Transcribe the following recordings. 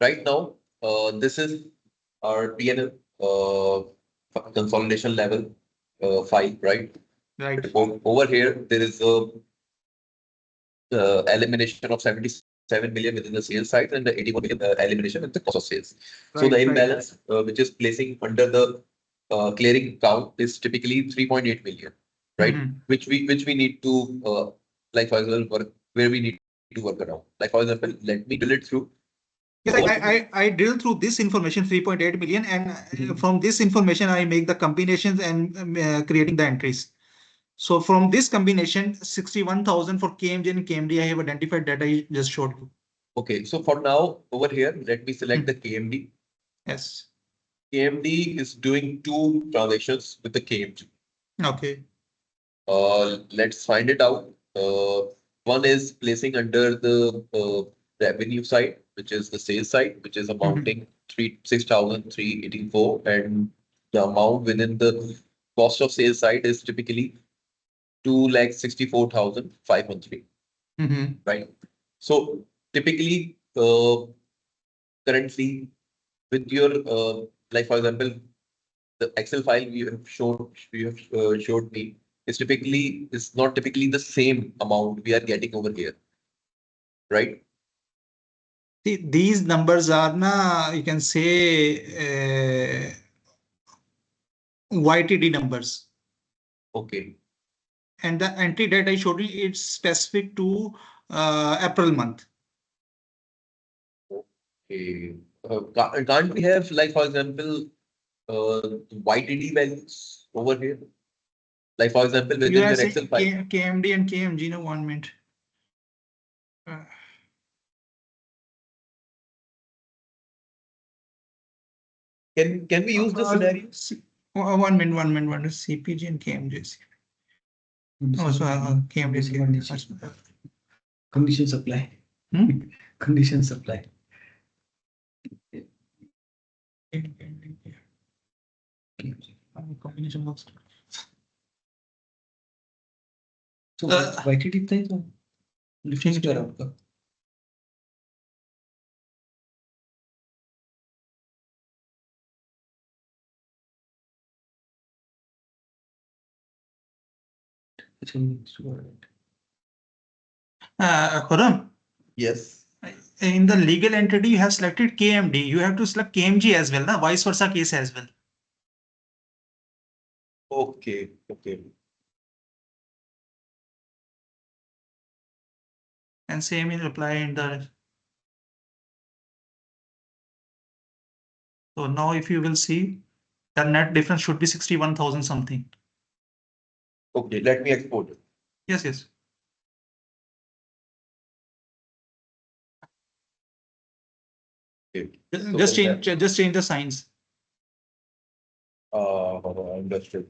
right now, this is our PNL consolidation level file, right? Right. Over here, there is a elimination of 77 million within the sales side and the 81 million elimination in the cost of sales. So the Right. Right. imbalance, which is placing under the clearing count, is typically 3.8 million, right? Mhm. Which we need to like for example work where we need to work around. Like for example, let me drill it through. Yes, I drill through this information 3.8 million, and from this information I make the combinations and creating the entries. So from this combination, 61,000 for KMG and KMD, I have identified that I just showed you. Okay, so for now over here, let me select the KMD. Yes. KMD is doing two transactions with the KMG. Okay. Let's find it out. One is placing under the revenue side, which is the sales side, which is amounting 6,384, and the amount within the cost of sales side is typically 2,64,513, right? So typically, currently with your like for example, the Excel file you have showed me is not typically the same amount we are getting over here, right? See, these numbers are you can say YTD numbers. Okay. And the entry that I showed you, it's specific to April month. Okay. Can't we have like for example YTD values over here? Like for example, You within are your Excel saying file. KMD and KMG, no 1 minute. Can we use this scenario? 1 minute, 1 minute, CPG and KMG. Also, KMG. Condition supply. Hmm? Condition supply. Combination works. So YTD कितना है तो lifting क्या रहा आपका? Khurram, Yes. in the legal entity, you have selected KMD. You have to select KMG as well, vice versa case as well. Okay. Okay. And same in reply in the. So now if you will see, the net difference should be 61,000 something. Okay. Let me export it. Yes, yes. Okay. Just change the signs. Understood.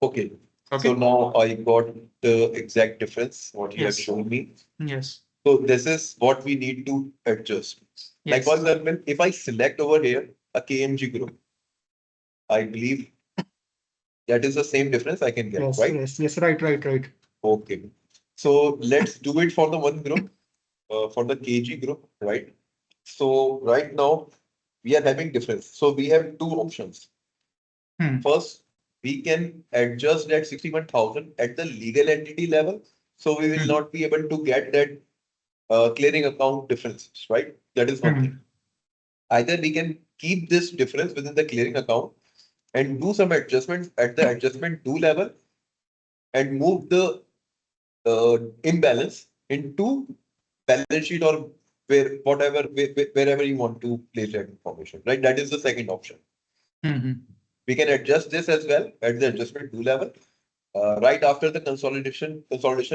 Okay. So now I got the exact difference, what you have shown me. Yes. So this is what we need to adjust. Like for example, if I select over here a KMG group, I believe that is the same difference I can get, right? Yes, right. Okay. So let's do it for the one group, for the KG group, right? So right now we are having difference. So we have two options. First, we can adjust that 61,000 at the legal entity level. So we will not be able to get that clearing account differences, right? That is one thing. Either we can keep this difference within the clearing account and do some adjustments at the adjustment two level and move the imbalance into balance sheet or wherever you want to place that information, right? That is the second option. We can adjust this as well at the adjustment two level, right after the consolidation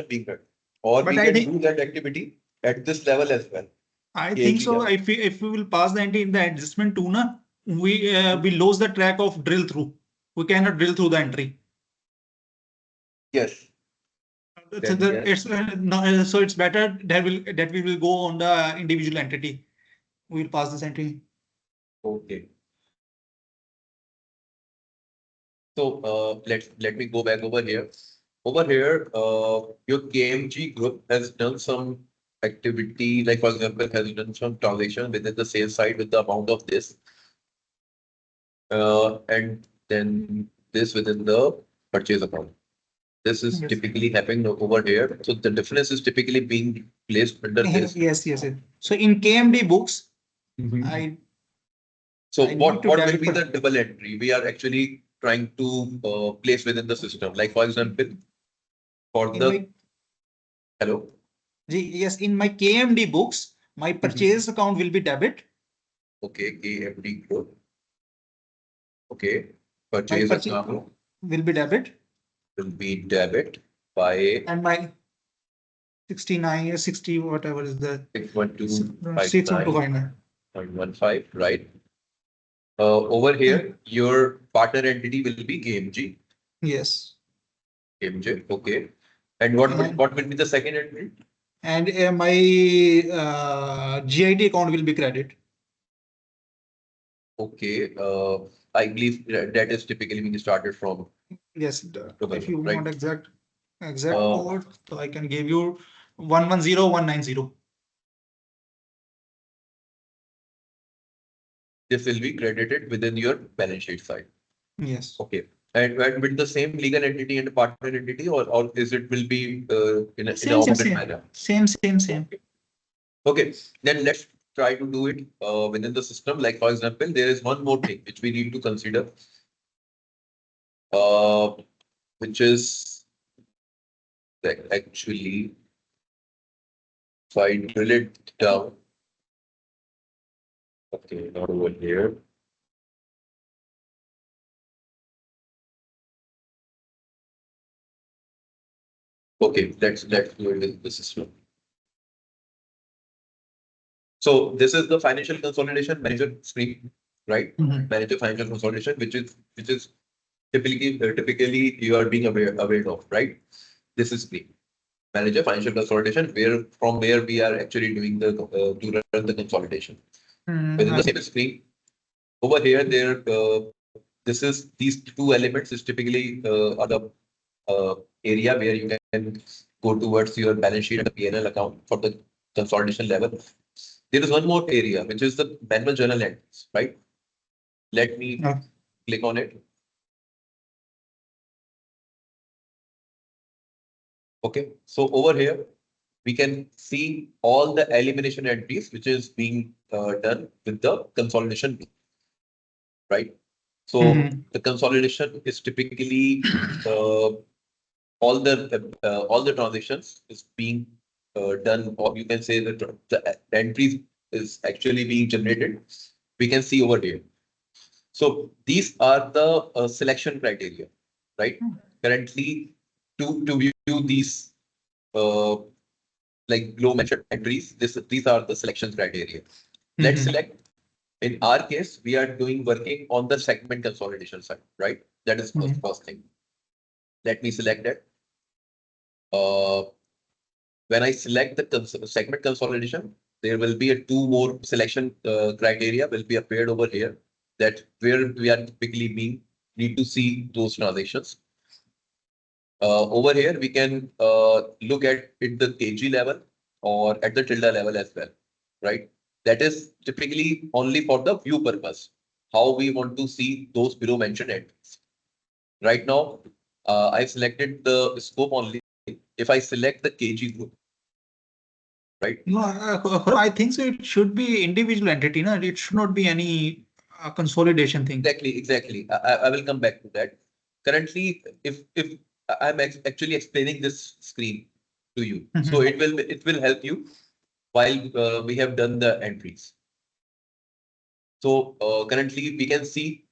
being done, or we can do that activity at this level as well. I think so. If we will pass the entry in the adjustment two, we lose the track of drill through. We cannot drill through the entry. Yes. So it's better that we will go on the individual entity. We will pass this entry. Okay. So let me go back over here. over here, your KMG group has done some activity, like for example, has done some transaction within the sales side with the amount of this. And then this within the purchase account. This is Yes. typically happening over here. So the difference is typically being placed under this. Yes, yes, yes. So in KMD books, Mhm. I So I what need to will debit be the for- double entry we are actually trying to place within the system? Like for example, for in the my hello. yes, in my KMD books, my purchase account will be debit. Okay, KMD group. Okay, My purchase purchase account will be debit, will be debit by and my 69 or 60, whatever is the 61259.15, 61259. right? Over here, your partner entity will be KMG. Yes. KMG, okay. And what will be the second entry? And my GIT account will be credit. Okay, I believe that is typically being started from. Yes, if you right? want exact Uh, code, so I can give you 110190. This will be credited within your balance sheet side. Yes. Okay. And with the same legal entity and partner entity, or is it will be in a Same, opposite same. manner? Same. Okay, then let's try to do it within the system. Like for example, there is one more thing which we need to consider, which is that actually, if I drill it down, okay, not over here. Okay, let's do it in the system. So this is the financial consolidation manager screen, right? Mhm. Manager financial consolidation, which is typically you are being aware of, right? This is screen. Manager financial consolidation, where we are actually doing the to run the consolidation. Within the same screen, over here, these two elements is typically are the area where you can go towards your balance sheet and the P&L account for the consolidation level. There is one more area, which is the manual journal entries, right? Let me Okay. click on it. Okay, so over here, we can see all the elimination entries, which is being done with the consolidation, right? So Mhm. the consolidation is typically all the transactions is being done, or you can say that the entries is actually being generated. We can see over here. So these are the selection criteria, right? Currently, to view these uh, like below mentioned entries, these are the selection criteria. Let's Mhm. select. In our case, we are working on the segment consolidation side, right? That is first thing. Let me select that. When I select the segment consolidation, there will be a two more selection criteria will be appeared over here, that where we are typically need to see those transactions. Over here, we can look at the KG level or at the tilde level as well, right? That is typically only for the view purpose, how we want to see those below mentioned entries. Right now, I've selected the scope only. If I select the KG group, right? No, I think so. It should be individual entity, no? It should not be any consolidation thing. Exactly. I will come back to that. Currently, if I'm actually explaining this screen to you, so it will help you while we have done the entries. So currently, we can see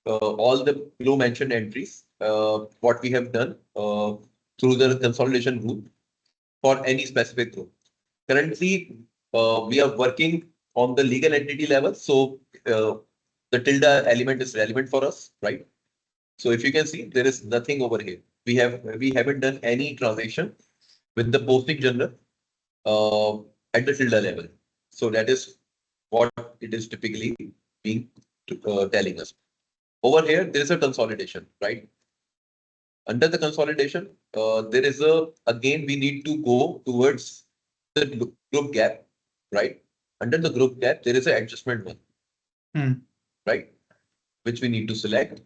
all the below mentioned entries, what we have done through the consolidation group for any specific group. Currently, we are working on the legal entity level. So the tilde element is relevant for us, right? So if you can see, there is nothing over here. We haven't done any transaction with the posting journal at the tilde level. So that is what it is typically being telling us. Over here, there is a consolidation, right? Under the consolidation, there is again, we need to go towards the group gap, right? Under the group gap, there is an adjustment one, Hmm. right? Which we need to select.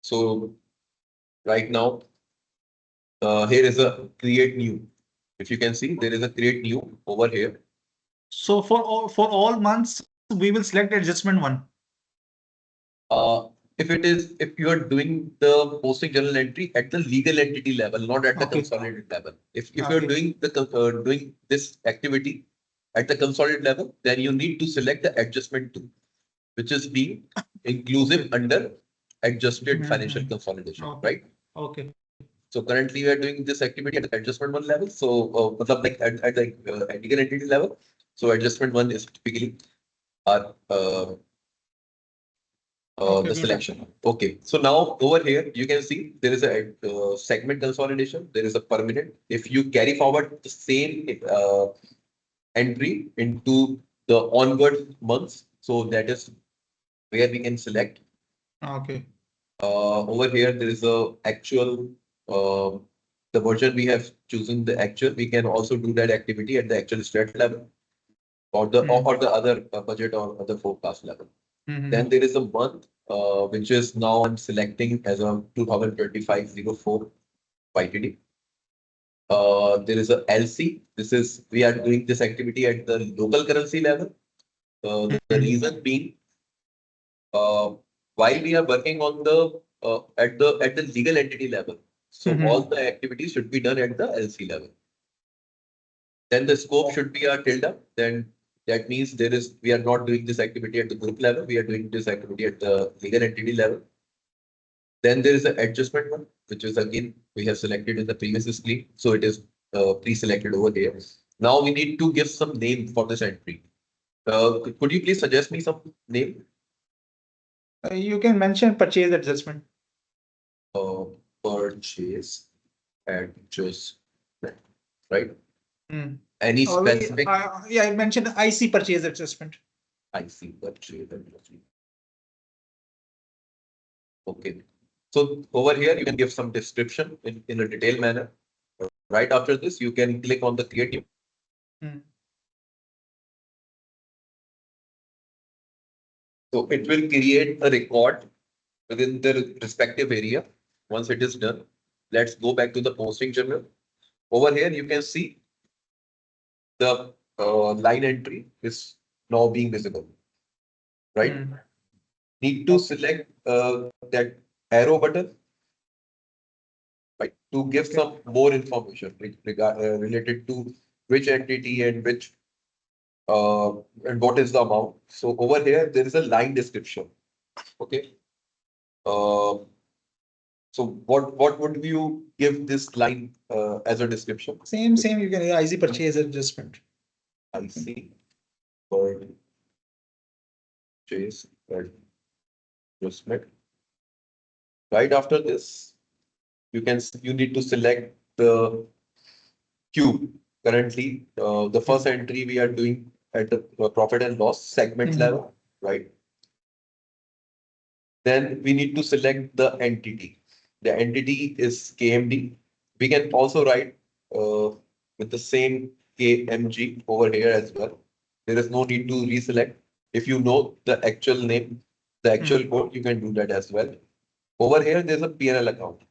So right now, here is a create new. If you can see, there is a create new over here. So for all months, we will select adjustment one. If you are doing the posting journal entry at the legal entity level, not at the Okay. consolidated level. If you're Okay. doing this activity at the consolidated level, then you need to select the adjustment two, which is being inclusive under adjusted financial consolidation, Okay. right? Okay. So currently we are doing this activity at the adjustment one level. So like at the legal entity level. So adjustment one is typically our Okay, the good. selection. Okay, so now over here you can see there is a segment consolidation. There is a permanent. If you carry forward the same entry into the onward months, so that is where we can select. Okay. Over here there is a actual the version we have chosen the actual. We can also do that activity at the actual stat level or the other budget or other forecast level. Then there is a month, which is now I'm selecting as a 2025-04 YTD. There is a LC. We are doing this activity at the local currency level. The reason being, while we are working on the at the legal entity level, so all the activities should be done at the LC level. Then the scope should be a tilde. Then that means we are not doing this activity at the group level. We are doing this activity at the legal entity level. Then there is an adjustment one, which is again, we have selected in the previous screen. So it is pre-selected over here. Now we need to give some name for this entry. Could you please suggest me some name? You can mention purchase adjustment. Purchase adjustment, right? Hmm. Any Or specific? yeah, I mentioned IC purchase adjustment. I see purchase adjustment. Okay. So over here, you can give some description in a detailed manner. Right after this, you can click on the create new. Hmm. So it will create a record within the respective area. Once it is done, let's go back to the posting journal. Over here, you can see the line entry is now being visible, right? Need to select that arrow button, right, to give some more information related to which entity and which and what is the amount. So over here, there is a line description. Okay. Uh, so what would you give this line as a description? Same, you can IC purchase adjustment. I see. Purchase adjustment. Right after this, you need to select the cube. Currently, the first entry we are doing at the profit and loss segment level, right? Then we need to select the entity. The entity is KMD. We can also write with the same KMG over here as well. There is no need to reselect. If you know the actual name, the actual code, you can do that as well. Over here, there's a PNL account.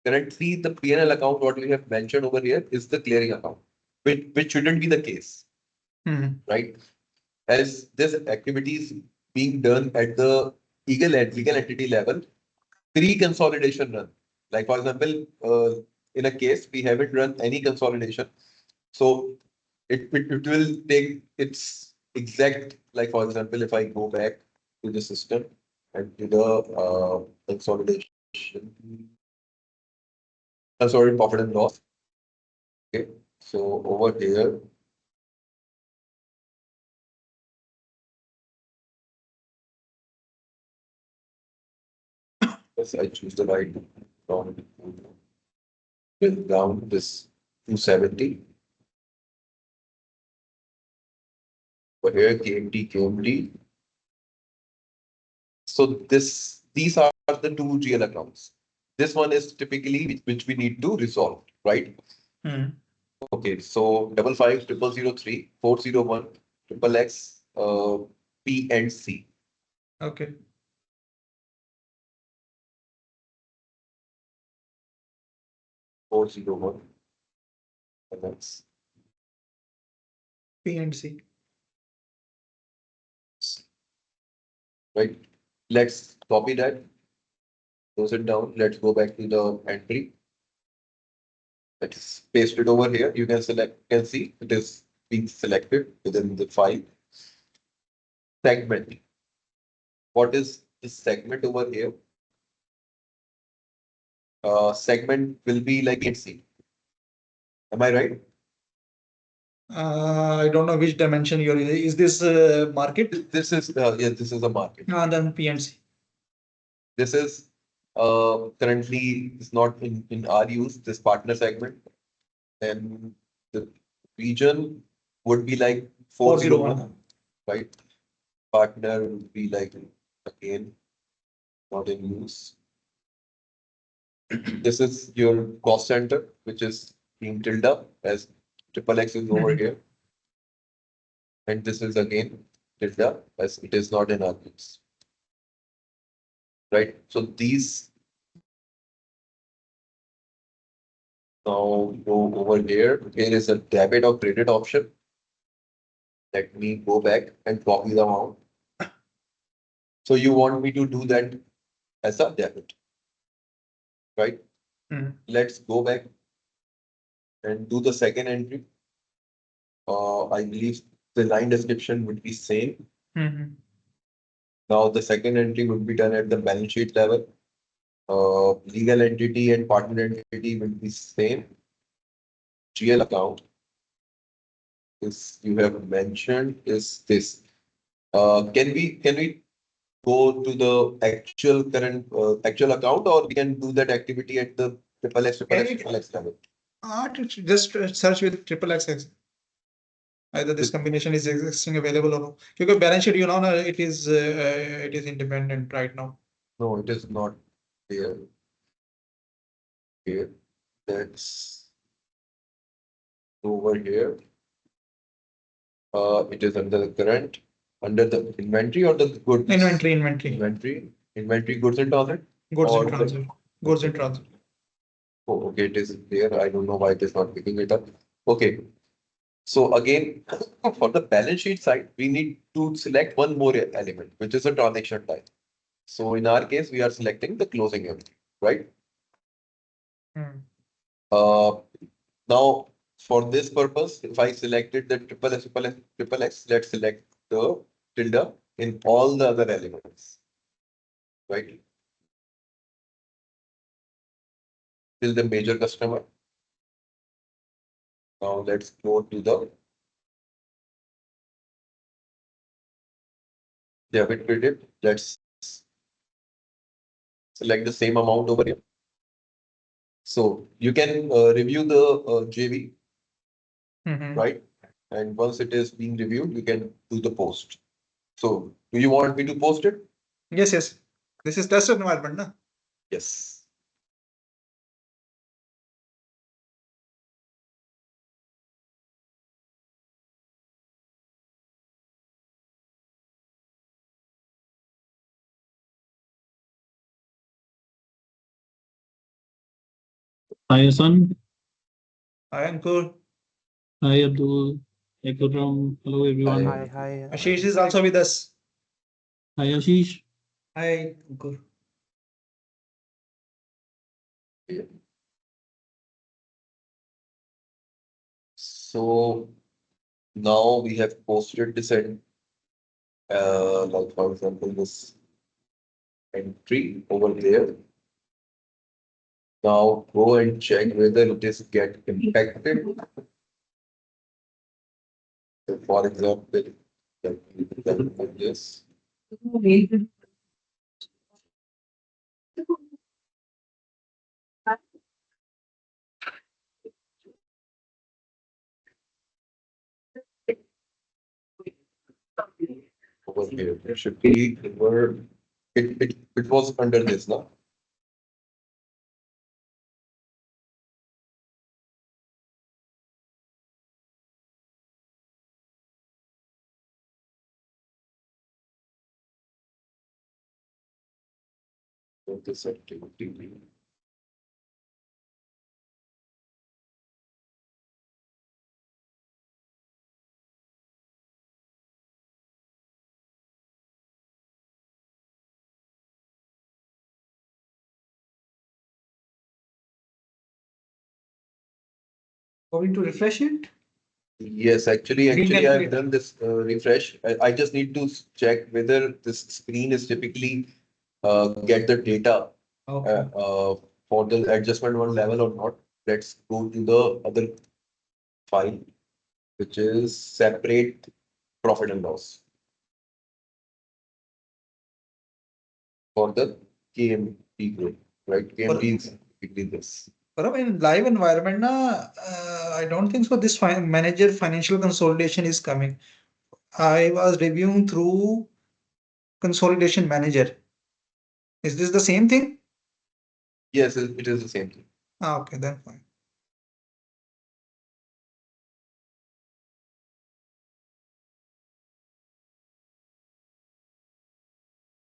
Currently, the PNL account, what we have mentioned over here, is the clearing account, which shouldn't be the case, right? As this activity is being done at the legal entity level, pre-consolidation run. Like for example, in a case we haven't run any consolidation, so it will take its exact. Like for example, if I go back to the system and do the consolidation, consolidated profit and loss. Okay, so over here. Yes, I choose the right down this 270. Over here, KMT. So these are the two GL accounts. This one is typically which we need to resolve, right? Hmm. Okay, so 555003 401 triple X P and C. Okay. Four zero one. And that's P and C. right. Let's copy that. Close it down. Let's go back to the entry. Let's paste it over here. You can select, you can see it is being selected within the file. Segment. What is the segment over here? Segment will be like C. Am I right? I don't know which dimension you're using. Is this market? This is yeah, this is a market. Then P and C. This is currently is not in our use, this partner segment. And the region would be like 401, right? Partner would be like again not in use. This is your cost center, which is being tilde up as triple X is over here. And this is again tilde up as it is not in our use. Right? So these now go over here. Here is a debit or credit option. Let me go back and copy the amount. So you want me to do that as a debit, right? Hmm. Let's go back and do the second entry. I believe the line description would be same. Hmm. Now the second entry would be done at the balance sheet level. Legal entity and partner entity will be same. GL account is you have mentioned is this. Can we go to the actual current actual account, or we can do that activity at the triple X level? Just search with triple X. Either this combination is existing available or no. Because balance sheet, it is independent right now. No, it is not there. Here, that's over here. It is under the current, under the inventory or the goods? Inventory, goods in transit? Goods Or in the- transit. Goods in transit. Oh, okay, it is there. I don't know why it is not picking it up. Okay. So again, for the balance sheet side, we need to select one more element, which is a transaction type. So in our case, we are selecting the closing entry, right? Hmm. Now, for this purpose, if I selected the triple X, let's select the tilde in all the other elements, right? Till the major customer. Now let's go to the debit credit. Let's select the same amount over here. So you can review the JV, Mhm. right? And once it is being reviewed, you can do the post. So do you want me to post it? Yes, yes. This is test environment, na? Yes. Hi, Hassan. Hi, Ankur. Hi, Abdul. Ekram. Hello, everyone. Hi. Ashish is also with us. Hi, Ashish. Hi, Ankur. So now we have posted this and like for example, this entry over there. Now go and check whether it is get impacted. So for example, like this. Over here, it should be where it was under this now. of this activity. Going to refresh it? Yes, actually, Recalculate. I've done this refresh. I just need to check whether this screen is typically get the data Okay. for the adjustment one level or not. Let's go to the other file, which is separate profit and loss for the KMT group, right? KMT is typically this. But in live environment, I don't think so. This manager financial consolidation is coming. I was reviewing through consolidation manager. Is this the same thing? Yes, it is the same thing. Okay, then fine.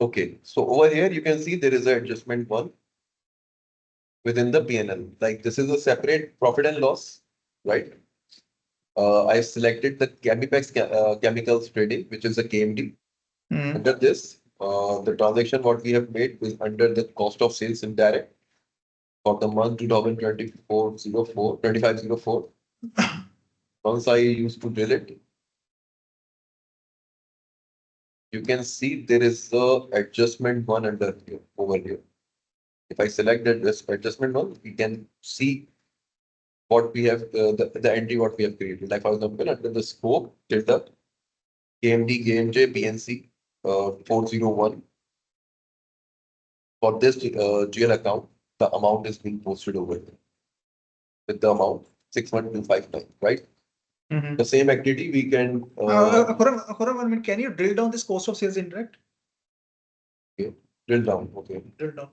Okay, so over here you can see there is an adjustment one within the PNL. Like this is a separate profit and loss, right? I selected the Chemipex Chemicals Trading, which is a KMD. Under this, the transaction what we have made is under the cost of sales indirect for the month 2024-04, 25-04. Once I used to drill it, you can see there is the adjustment one under here, over here. If I select that this adjustment one, we can see what we have, the entry what we have created. Like for example, under the scope, tilde, KMD, KMJ, PNC, 401. For this GL account, the amount is being posted over here with the amount 61259, right? The same activity we can Khurram, 1 minute, can you drill down this cost of sales indirect? drill down. Okay. Drill down.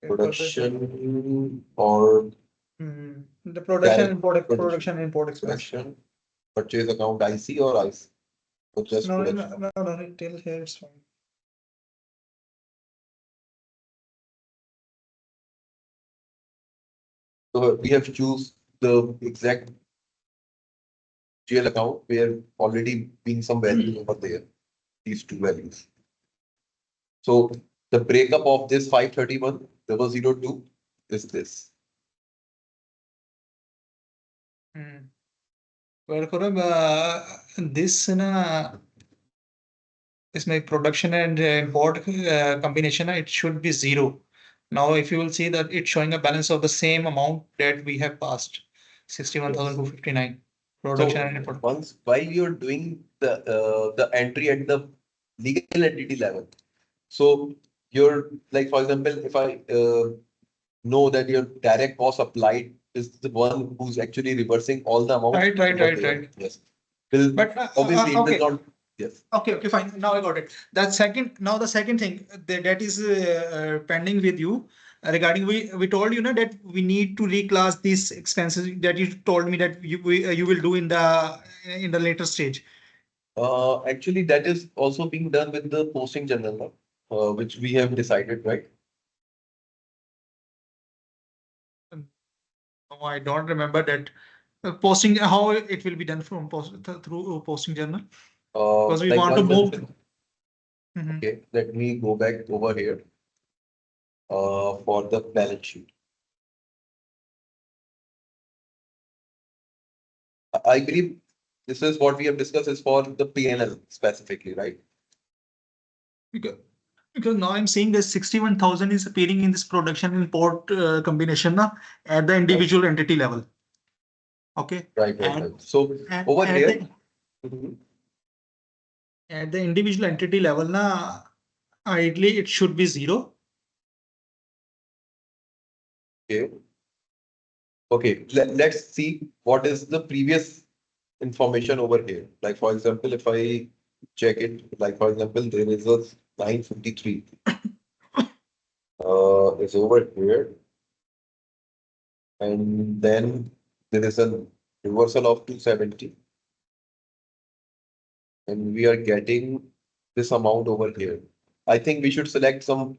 Production or The production Direct import production. production import expense. production, purchase account IC or IC? Or just No, production? no, retail here it's fine. So we have to choose the exact GL account where already being some values over there, these two values. So the breakup of this 531 002 is this. Well, Khurram, this is my production and import combination. It should be 0. Now, if you will see that it's showing a balance of the same amount that we have passed, 61,259. Production and import. Once while you're doing the entry at the legal entity level, so you're like for example, if I know that your direct cost applied is the one who's actually reversing all the amounts. Right. Yes. Will But obviously it okay. will not. Yes. Okay, fine. Now I got it. The second thing that is pending with you regarding we told you that we need to reclass these expenses that you told me that you will do in the later stage. Actually, that is also being done with the posting general now, which we have decided, right? No, I don't remember that posting how it will be done from through posting journal. Because we Like want to for move. example, okay, let me go back over here for the balance sheet. I believe this is what we have discussed is for the PNL specifically, right? Because now I'm seeing that 61,000 is appearing in this production import combination at the individual entity level. Okay. Right. So over here. At the individual entity level, ideally it should be 0. Okay. Okay. Let's see what is the previous information over here. Like for example, if I check it, like for example, there is a 953. Is over here. And then there is a reversal of 270. And we are getting this amount over here. I think we should select some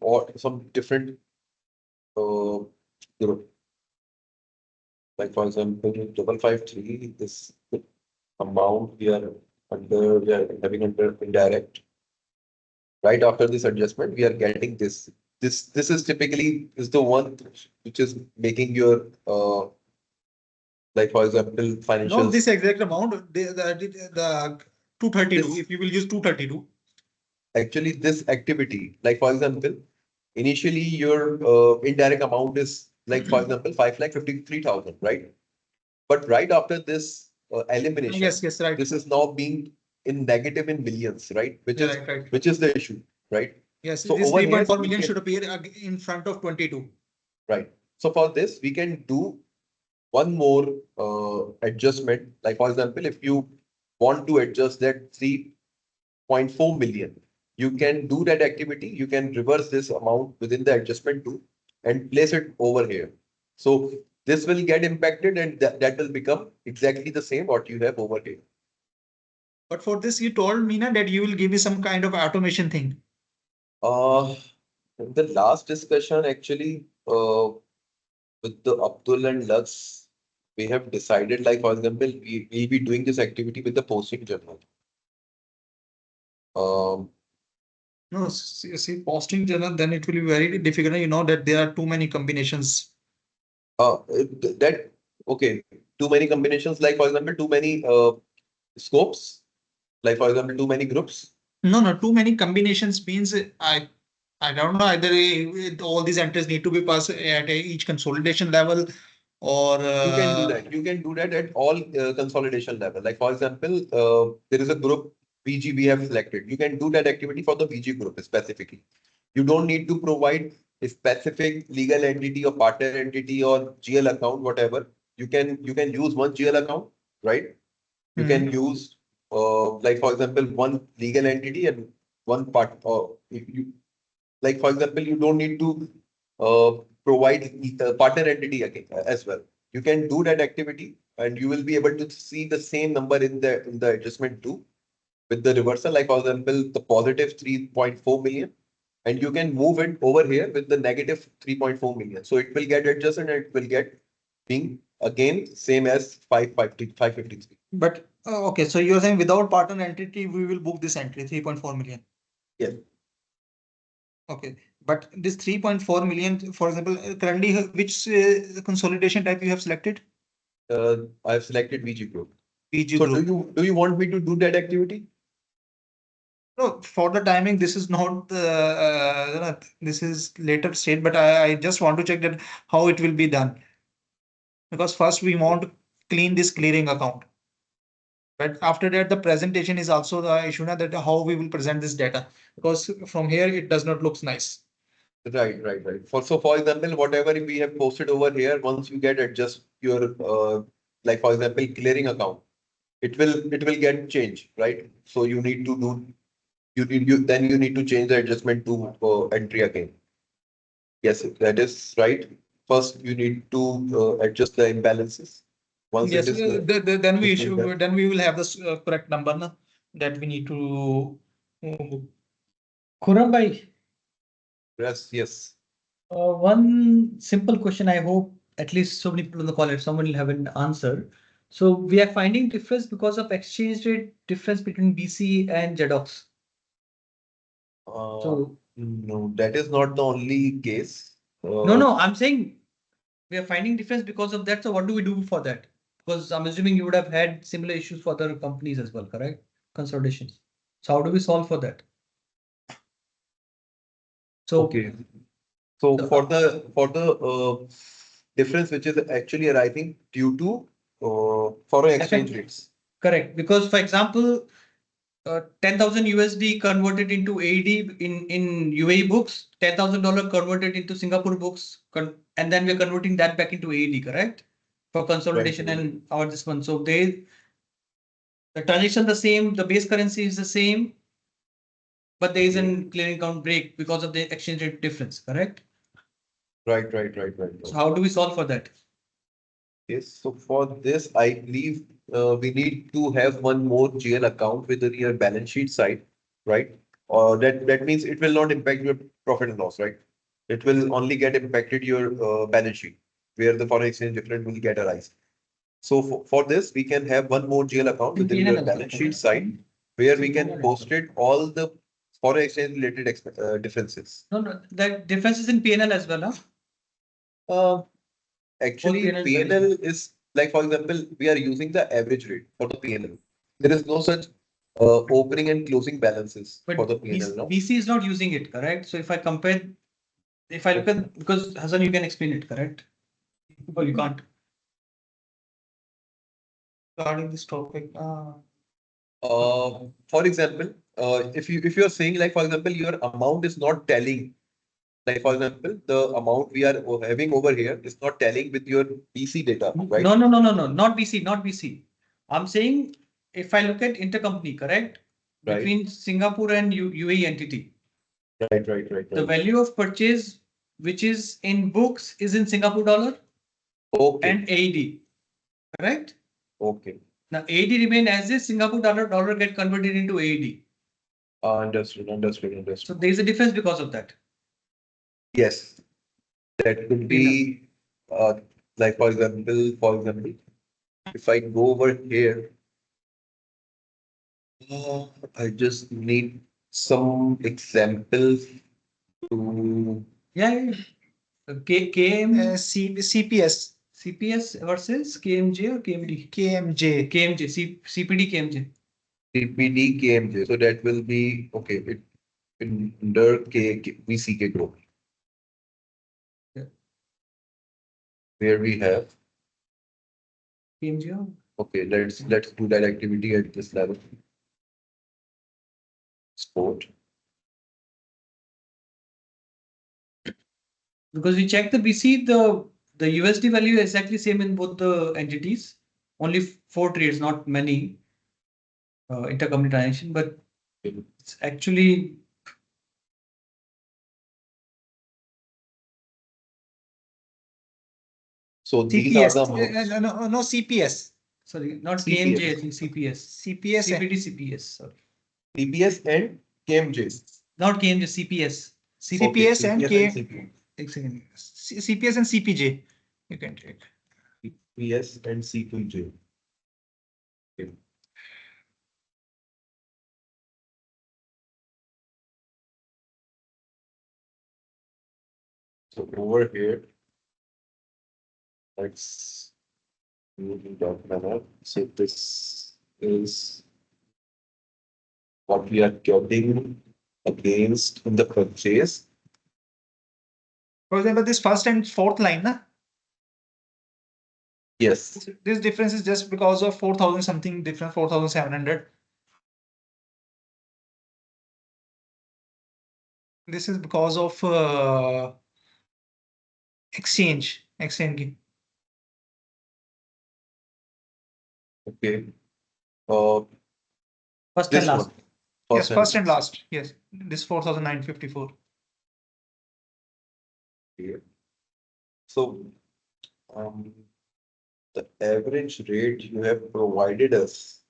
different group. Like for example, 553, this amount we are having under indirect. Right after this adjustment, we are getting this. This is typically is the one which is making your like for example No, financials. this exact amount, the 232, This- if you will use 232. Actually, this activity, like for example, initially your indirect amount is like for example 5,53,000, right? But right after this elimination, Yes, right. this is now being in negative in millions, right? Right. Which is the issue, right? Yes, So this over here, 3.4 we million can- should appear in front of 22. Right. So for this, we can do one more adjustment. Like for example, if you want to adjust that 3.4 million, you can do that activity. You can reverse this amount within the adjustment tool and place it over here. So this will get impacted and that will become exactly the same what you have over here. But for this, you told me na, that you will give me some kind of automation thing. In the last discussion, actually, with the Abdul and Lux, we have decided, like, for example, we'll be doing this activity with the posting journal. No, see, posting journal, then it will be very difficult. You know that there are too many combinations. That, okay, too many combinations, like, for example, too many scopes, like, for example, too many groups. No, too many combinations means I don't know either all these entries need to be passed at each consolidation level or You can do that. You can do that at all consolidation level. Like, for example, there is a group VG we have selected. You can do that activity for the VG group specifically. You don't need to provide a specific legal entity or partner entity or GL account, whatever. You can use one GL account, right? You can use like for example one legal entity and one part. If you like for example, you don't need to provide the partner entity again as well. You can do that activity and you will be able to see the same number in the adjustment too with the reversal, like for example, the positive 3.4 million, and you can move it over here with the negative 3.4 million. So it will get adjusted and it will get being again same as 553. But okay, so you're saying without partner entity, we will book this entry 3.4 million. Yeah. Okay, but this 3.4 million, for example, currently which consolidation type you have selected? I have selected VG group. VG So group. do you want me to do that activity? No, for the timing, this is not this is later state, but I just want to check that how it will be done. Because first we want to clean this clearing account. But after that, the presentation is also the issue now that how we will present this data. Because from here, it does not look nice. Right. For example, whatever we have posted over here, once you get adjust your like for example, clearing account, it will get changed, right? So you need to do you need to change the adjustment to entry again. Yes, that is right. First, you need to adjust the imbalances. Once Yes, it is then we it will should, then we will have the correct number na, that we need to. Khurram bhai, yes. one simple question. I hope at least so many people on the call, if someone will have an answer. So we are finding difference because of exchange rate difference between BC and JEDOX. So No, that is not the only case. no, I'm saying we are finding difference because of that. So what do we do for that? Because I'm assuming you would have had similar issues for other companies as well, correct? Consolidations. So how do we solve for that? So Okay. So for the difference which is actually arising due to foreign exchange rates. correct, because for example, 10,000 USD converted into AED in UAE books, $10,000 converted into Singapore books, and then we're converting that back into AED, correct? For consolidation Right. and our this one. So the transaction the same, the base currency is the same, but there is a clearing account break because of the exchange rate difference, correct? Right. So how do we solve for that? Yes, so for this, I believe we need to have one more GL account with your balance sheet side, right? that means it will not impact your profit and loss, right? It will only get impacted your balance sheet, where the foreign exchange difference will get arise. So for this, we can have one more GL account In within P&L your as well, balance sheet correct? side, where we In can P&L as post it all the foreign exchange related differences. No, no, that difference is in PNL as well, huh? Uh, Actually, PNL PNL is like, for example, we are using the average rate for the PNL. There is no such opening and closing balances But for the PNL, no? BC is not using it, correct? So if I compare, if I look at, because Hassan, you can explain it, correct? Or you can't. Regarding this topic, For example, if you are saying, like, for example, your amount is not tallying, like, for example, the amount we are having over here is not tallying with your BC data, right? No, no, no, no, no, not BC, not BC. I'm saying if I look at intercompany, correct? Right. Between Singapore and UAE entity, Right. the value of purchase, which is in books, is in Singapore dollar Okay, and AED, correct? okay. Now AED remain as is, Singapore dollar get converted into AED. Understood. So there is a difference because of that. Yes, that could be, like, for example, if I go over here, I just need some examples to, Yeah. KM, CPS, CPS versus KMJ or KMD? KMJ. KMJ, CPD, KMJ. TPD, KMJ. So that will be, okay, it under VCK group. Yeah. Where we have, KMJ. okay, let's do that activity at this level. Sport. Because we check the BC, the USD value is exactly same in both the entities. Only 4 trades, not many intercompany transaction, but it's actually So these are CPS, the amounts. no, CPS, sorry, not CPS. KMJ, I think CPS. CPS, CPD, CPS, sorry. TPS and KMJ. Not KMJ, CPS. CPS and CPS K. CP. CPS and CPJ. You can check. TPS and CPJ. Okay. So over here, let's move in that manner. So this is what we are getting against in the purchase. For example, this first and fourth line, na? Yes. This difference is just because of 4,000 something different, 4,700. This is because of exchange. Okay. First This and last. one. Yes, first and last. Yes, this 4,954. Okay. So, the average rate you have provided us.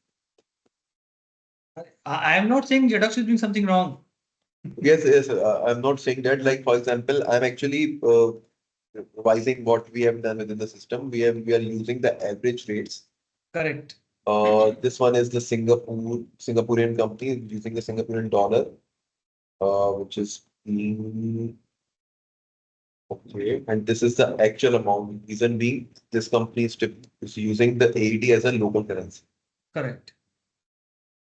I am not saying Jedox is doing something wrong. Yes, I'm not saying that. Like, for example, I'm actually revising what we have done within the system. We are using the average rates. Correct. This one is the Singaporean company using the Singaporean dollar, which is okay, and this is the actual amount. Reason being, this company is using the AED as a local currency. Correct.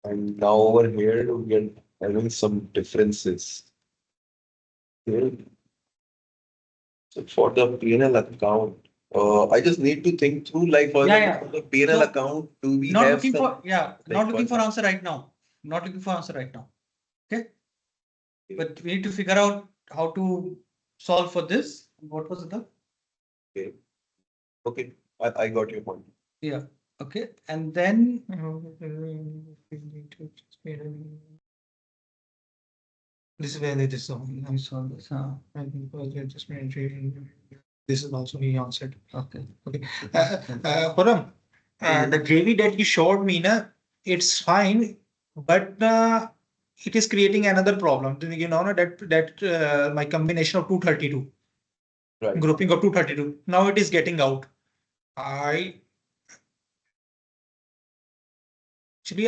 And now over here, we are having some differences. Okay. So for the P&L account, I just need to think through, like, for example, for the P&L So, account, do we Not have looking some, for, yeah, like, not looking for what- answer right now. Not looking for answer right now. Okay. But we need to figure out how to solve for this. What was the? Okay, I got your point. Yeah. Okay. And then This is where it is. I saw this. I think this is also he answered. Okay. Param, the JV that you showed me, na, it's fine, but it is creating another problem. You know that my combination of 232, Right. grouping of 232. Now it is getting out. Actually,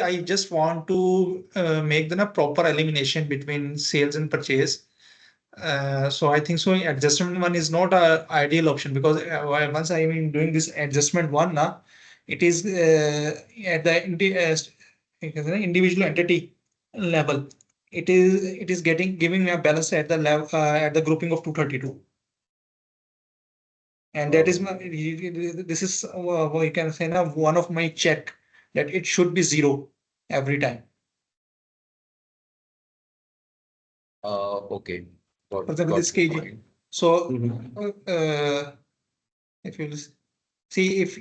I just want to make the proper elimination between sales and purchase. So I think so adjustment one is not a ideal option, because once I am doing this adjustment one now, it is at the individual entity level. It is giving me a balance at the level at the grouping of 232. And that is this is what you can say now, one of my check that it should be 0 every time. Okay. For example, this your kg. point. So Mhm. if you see if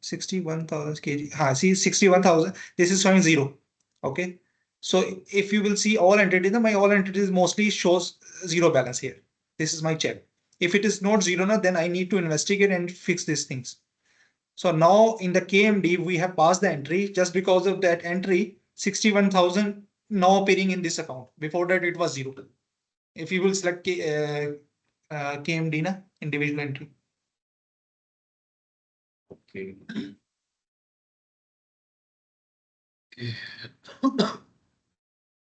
61,000 kg, see 61,000, this is showing 0. Okay. So if you will see all entities, my all entities mostly shows 0 balance here. This is my check. If it is not 0 now, then I need to investigate and fix these things. So now in the KMD, we have passed the entry. Just because of that entry, 61,000 now appearing in this account. Before that, it was 0. If you will select KMD, na, individual entry. Okay.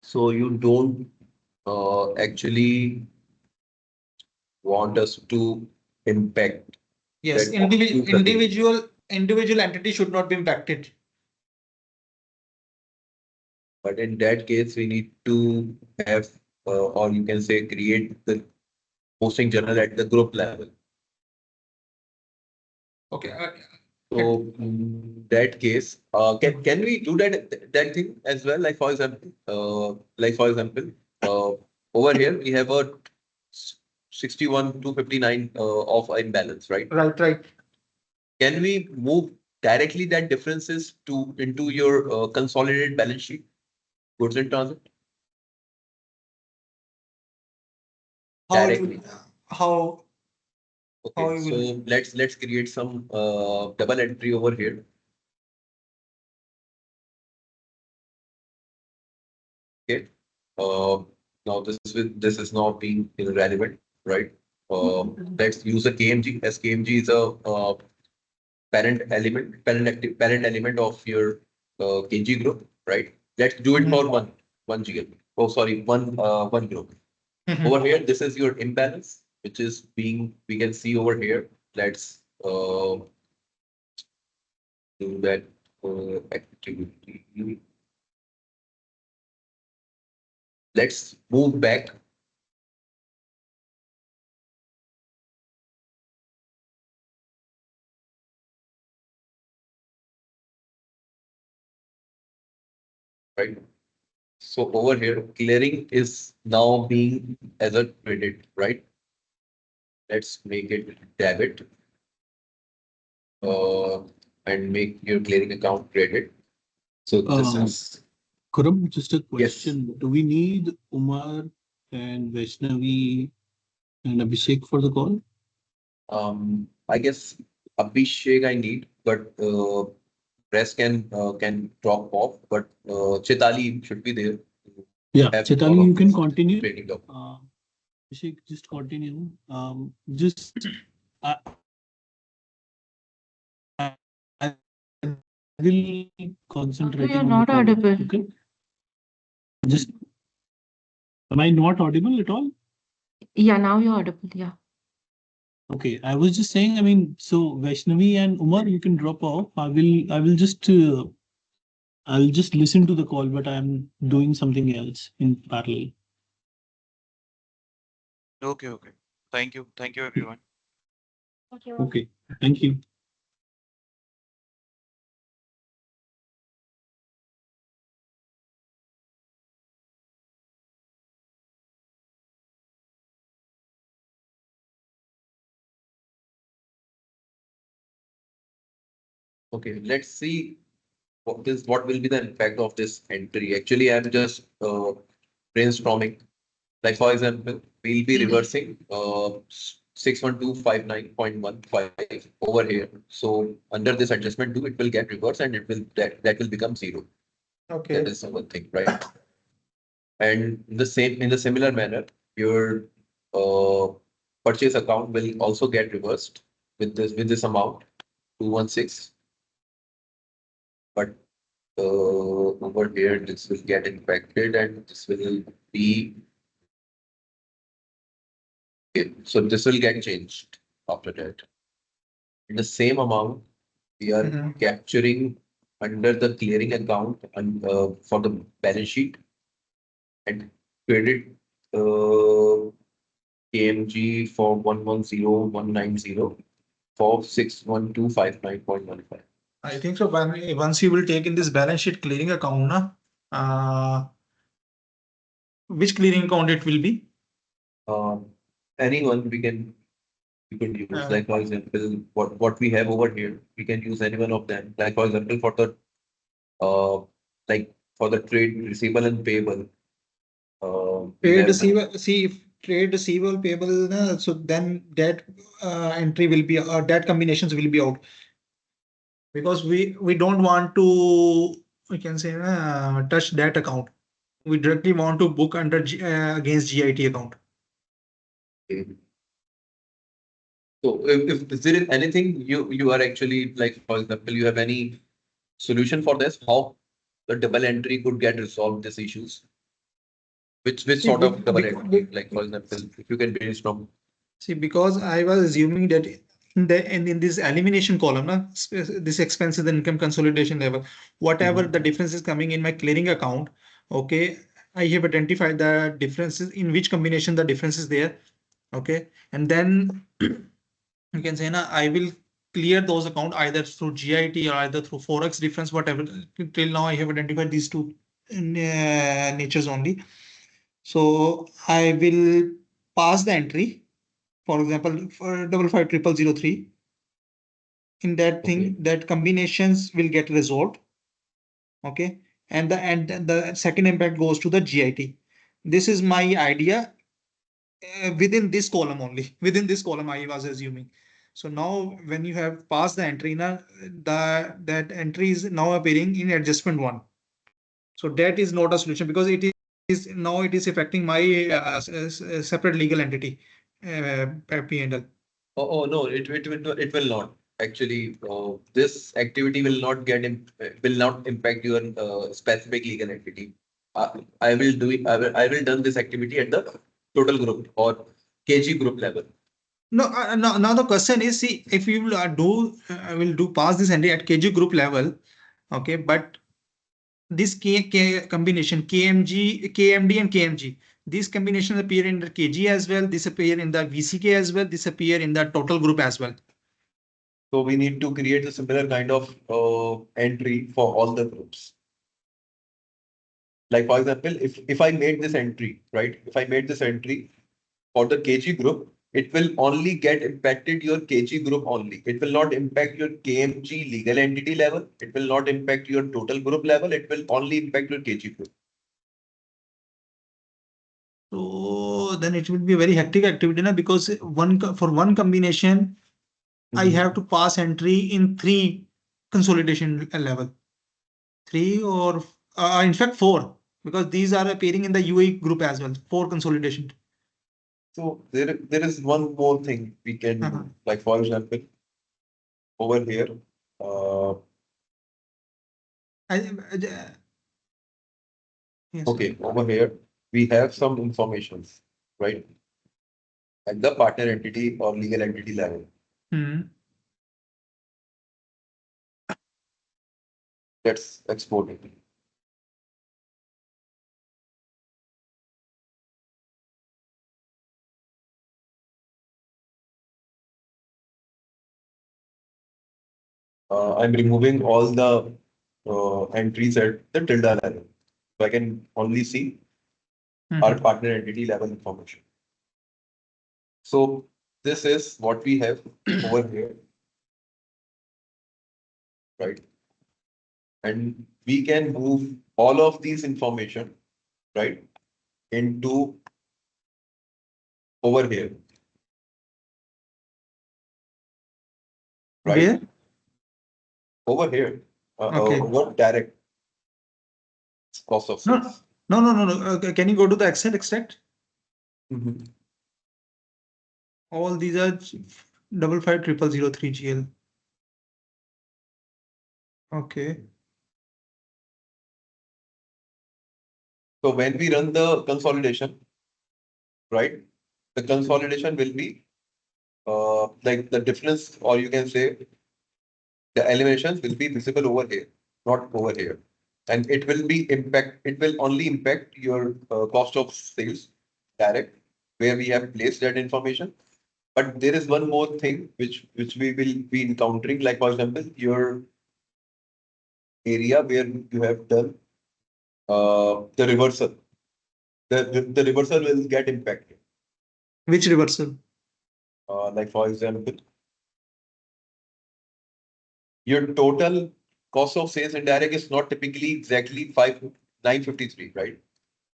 So you don't actually want us to impact Yes, that individual entity should not be impacted. but in that case, we need to have, or you can say, create the posting journal at the group level. Okay. So in that case, can we do that thing as well? Like for example, over here we have a 61 to 59 of imbalance, right? Right. Can we move directly that differences into your consolidated balance sheet, goods in transit? Directly. How Okay, you so will- let's create some double entry over here. Okay. Now this is now being irrelevant, right? Let's use a KMG, as KMG is a parent element of your KG group, right? Let's do it for one GL. Oh, sorry, one group. Over here, this is your imbalance, which is being, we can see over here. Let's do that activity. Let's move back. Right. So over here, clearing is now being as a credit, right? Let's make it debit. And make your clearing account credit. So this is, Khurram, just a yes. question. Do we need Umar and Vaishnavi and Abhishek for the call? I guess Abhishek I need, but rest can drop off, but Chitali should be there. Yeah, Have Chaitali, all of you can this continue. training doc. Abhishek, just continue. Just I will concentrate. You're not audible. Okay. Just, am I not audible at all? Yeah, now you're audible. Yeah. Okay, I was just saying, I mean, so Vaishnavi and Umar, you can drop off. I will just, I'll just listen to the call, but I'm doing something else in parallel. Okay. Thank you, everyone. Okay, thank you. Okay, let's see what will be the impact of this entry. Actually, I'm just brainstorming. Like for example, we'll be reversing 61259.15 over here. So under this adjustment 2, it will get reversed and it will that will become 0. Okay. That is one thing, right? And in the similar manner, your purchase account will also get reversed with this amount 216. But over here, this will get impacted and this will be okay. So this will get changed after that. In the same amount, we are Mhm. capturing under the clearing account and for the balance sheet and credit KMG for 110190 for 61259.15. I think so. Once you will take in this balance sheet clearing account, na, which clearing account it will be? Anyone we could use, Uh, like for example, what we have over here, we can use any one of them. Like for example, for the like for the trade receivable and payable. We Trade have receivable, see if trade receivable payable, na, so then that entry will be, that combinations will be out. Because we don't want to, we can say, touch that account. We directly want to book under against GIT account. So if there is anything you are actually like, for example, you have any solution for this, how the double entry could get resolved these issues? Which See, sort of double bec- entry? bec- Like for example, if you can brainstorm. See, because I was assuming that in this elimination column, na, this expenses and income consolidation level, whatever the difference is coming in my clearing account, okay, I have identified the differences in which combination the difference is there, okay, and then you can say, na, I will clear those account either through GIT or either through Forex difference, whatever. Till now, I have identified these two natures only. So I will pass the entry. For example, for 550003, in that thing, Okay. that combinations will get resolved. Okay. And the second impact goes to the GIT. This is my idea within this column only. Within this column, I was assuming. So now when you have passed the entry, now that entry is now appearing in adjustment one. So that is not a solution because it is affecting my separate legal entity, P&L. Oh no, it will not. Actually, this activity will not will not impact your specific legal entity. I will do it. I will done this activity at the total group or KG group level. No, now the question is, see, if you will will do pass this entry at KG group level, okay, but this K combination KMD and KMG, these combinations appear in the KG as well, this appear in the VCK as well, this appear in the total group as well. So we need to create a similar kind of entry for all the groups. Like for example, if I made this entry, right? If I made this entry for the KG group, it will only get impacted your KG group only. It will not impact your KMG legal entity level. It will not impact your total group level. It will only impact your KG group. So then it will be a very hectic activity, na, because for one combination, I have to pass entry in 3 consolidation level. 3 or in fact 4, because these are appearing in the UAE group as well. 4 consolidation. So there is one more thing we can Uh-huh. do. Like for example, over here, Yes. okay, over here we have some information, right? At the partner entity or legal entity level. Hmm. Let's export it. I'm removing all the entries at the tilde level. So I can only see our Mhm. partner entity level information. So this is what we have over here, right? And we can move all of these information, right, into over here, right? Where? Over here, Okay. over direct cost of No, sales. No. Can you go to the Excel extract? All these are 555003 GL. Okay. So when we run the consolidation, right, the consolidation will be like the difference, or you can say the eliminations will be visible over here, not over here. And it will only impact your cost of sales direct, where we have placed that information. But there is one more thing which we will be encountering, like for example, your area where you have done the reversal. The reversal will get impacted. Which reversal? Like for example, your total cost of sales indirect is not typically exactly 953, right?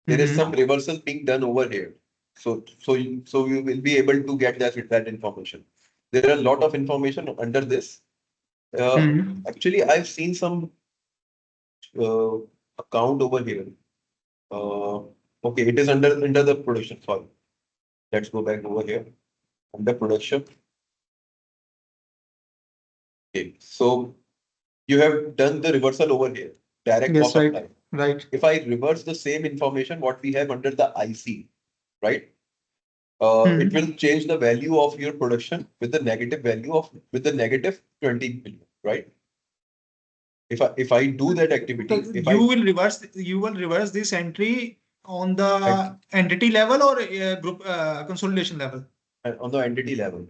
There is some reversal being done over here. So you will be able to get that information. There are a lot of information under this. Actually, I've seen some account over here. Okay, it is under the production. Sorry. Let's go back over here. Under production. Okay, so you have done the reversal over here. Direct Yes, cost of right. time. Right. If I reverse the same information, what we have under the IC, right? It will change the value of your production with the negative negative 20 billion, right? If I do that activity, You will reverse this entry on the entity level or group consolidation level? On the entity level.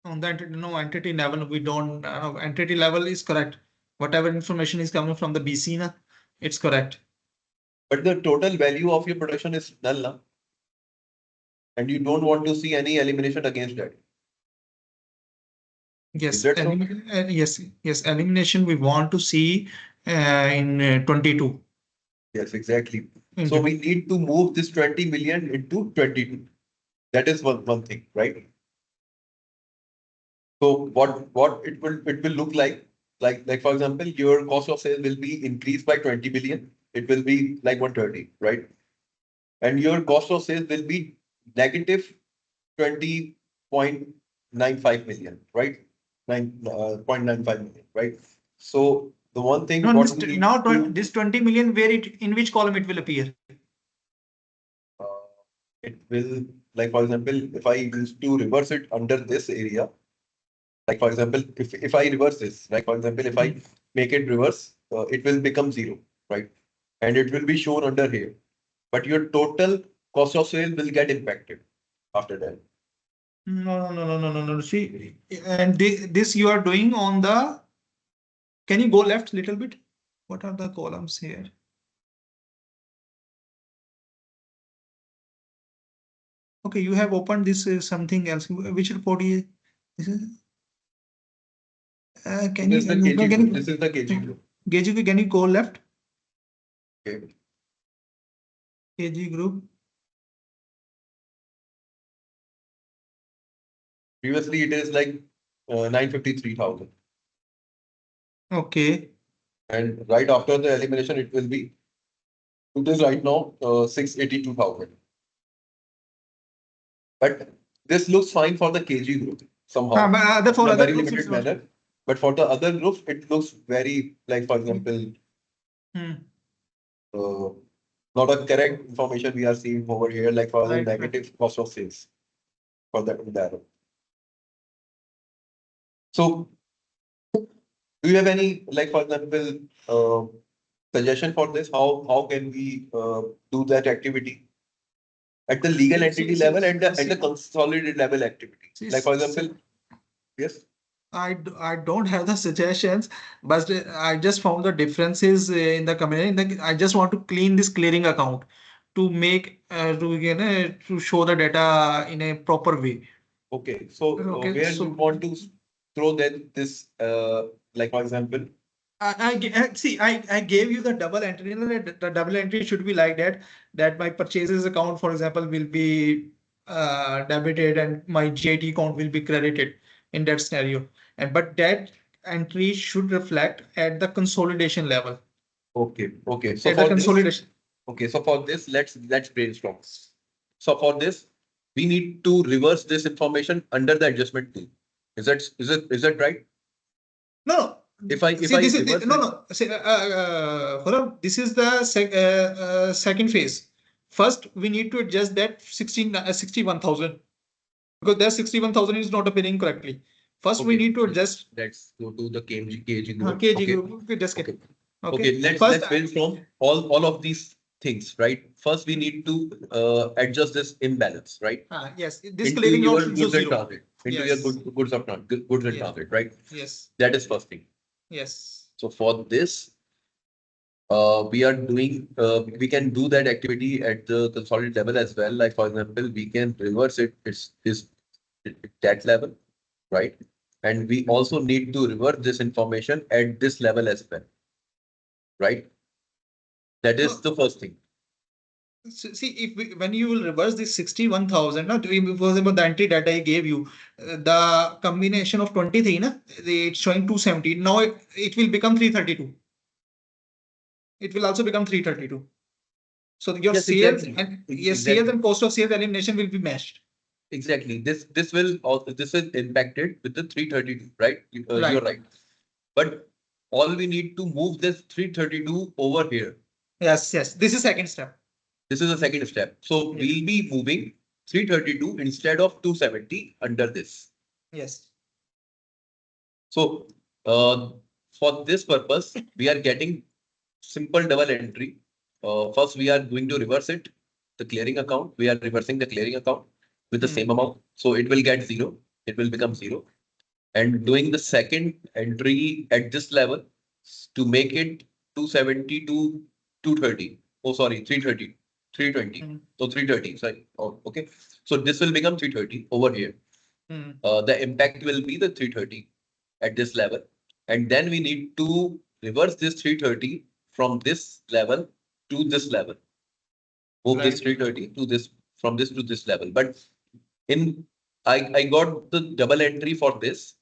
On the entity level, we don't. Entity level is correct. Whatever information is coming from the BC, it's correct. But the total value of your production is null, na? And you don't want to see any elimination against that. Yes, Is that so? yes. Elimination we want to see in 22. Yes, exactly. So we need to move this 20 million into 22. That is one thing, right? So what it will look like for example, your cost of sales will be increased by 20 billion. It will be like 130, right? And your cost of sales will be negative 20.95 million, right? 9.95 million, right? So the one thing This 20 million, in which column it will appear? It will, like for example, if I used to reverse it under this area, like for example, if I reverse this, like for example, if I make it reverse, it will become 0, right? And it will be shown under here. But your total cost of sale will get impacted after that. No. See, and this you are doing on the. Can you go left a little bit? What are the columns here? Okay, you have opened this something else. Which report is this? Can you? This is the KG group. KG, can you go left? Okay. KG group. Previously, it is like 953,000. Okay. And right after the elimination, it is right now 682,000. But this looks fine for the KG group somehow. For in a other very groups, limited it's not. manner. But for the other groups, it looks very, like for example, not a correct information we are seeing over here, like for the negative cost of sales for that entire. So, do you have any, like for example, suggestion for this? How can we do that activity at the legal entity level and at the consolidated level activity? Like for example, yes. I don't have the suggestions, but I just found the differences in the community. I just want to clean this clearing account to make to show the data in a proper way. Okay, so where you want to throw this like for example. I gave you the double entry. The double entry should be like that my purchases account, for example, will be debited and my GIT account will be credited in that scenario. But that entry should reflect at the consolidation level. Okay, okay. So At the for this, consolidation. okay, so for this, let's brainstorm. So for this, we need to reverse this information under the adjustment tool. Is that right? No, no. If I See, this is reverse no, it- no. See, Gaurav, this is the second phase. First, we need to adjust that 61,000 because that 61,000 is not appearing correctly. First, we Okay. need to adjust Let's go to the KG group. KG Okay. group. Okay, just get Okay. it. Okay, let's First, brainstorm all of these things, right? First, we need to adjust this imbalance, right? yes, this Into clearing your out should show goods and zero. transit, into your Yes. goods of goods and Yeah. transit, right? Yes, That is first thing. yes. So for this, we can do that activity at the consolidated level as well. Like for example, we can reverse it. It's that level, right? And we also need to revert this information at this level as well, right? That is the first thing. See, when you will reverse this 61,000, now for example, the entry that I gave you, the combination of 23, na, it's showing 270. Now it will become 332. It will also become 332. So your Yes, sales exactly. and Exactly. sales and cost of sales elimination will be matched. Exactly. This is impacted with the 332, right? Right. You're right. But all we need to move this 332 over here. Yes, yes. This is second step. This is the second step. So Yes. we'll be moving 332 instead of 270 under this. Yes. So for this purpose, we are getting simple double entry. First, we are going to reverse it, the clearing account. We are reversing the clearing account with the same amount. So it will get zero. It will become zero. And doing the second entry at this level to make it 270 to 230. Oh, sorry, 330, 320. Mhm. So 330. Sorry. Oh, okay. So this will become 330 over here. Mm. The impact will be the 330 at this level. And then we need to reverse this 330 from this level to this level. Move this Right. 330 to this, from this to this level. But I got the double entry for this.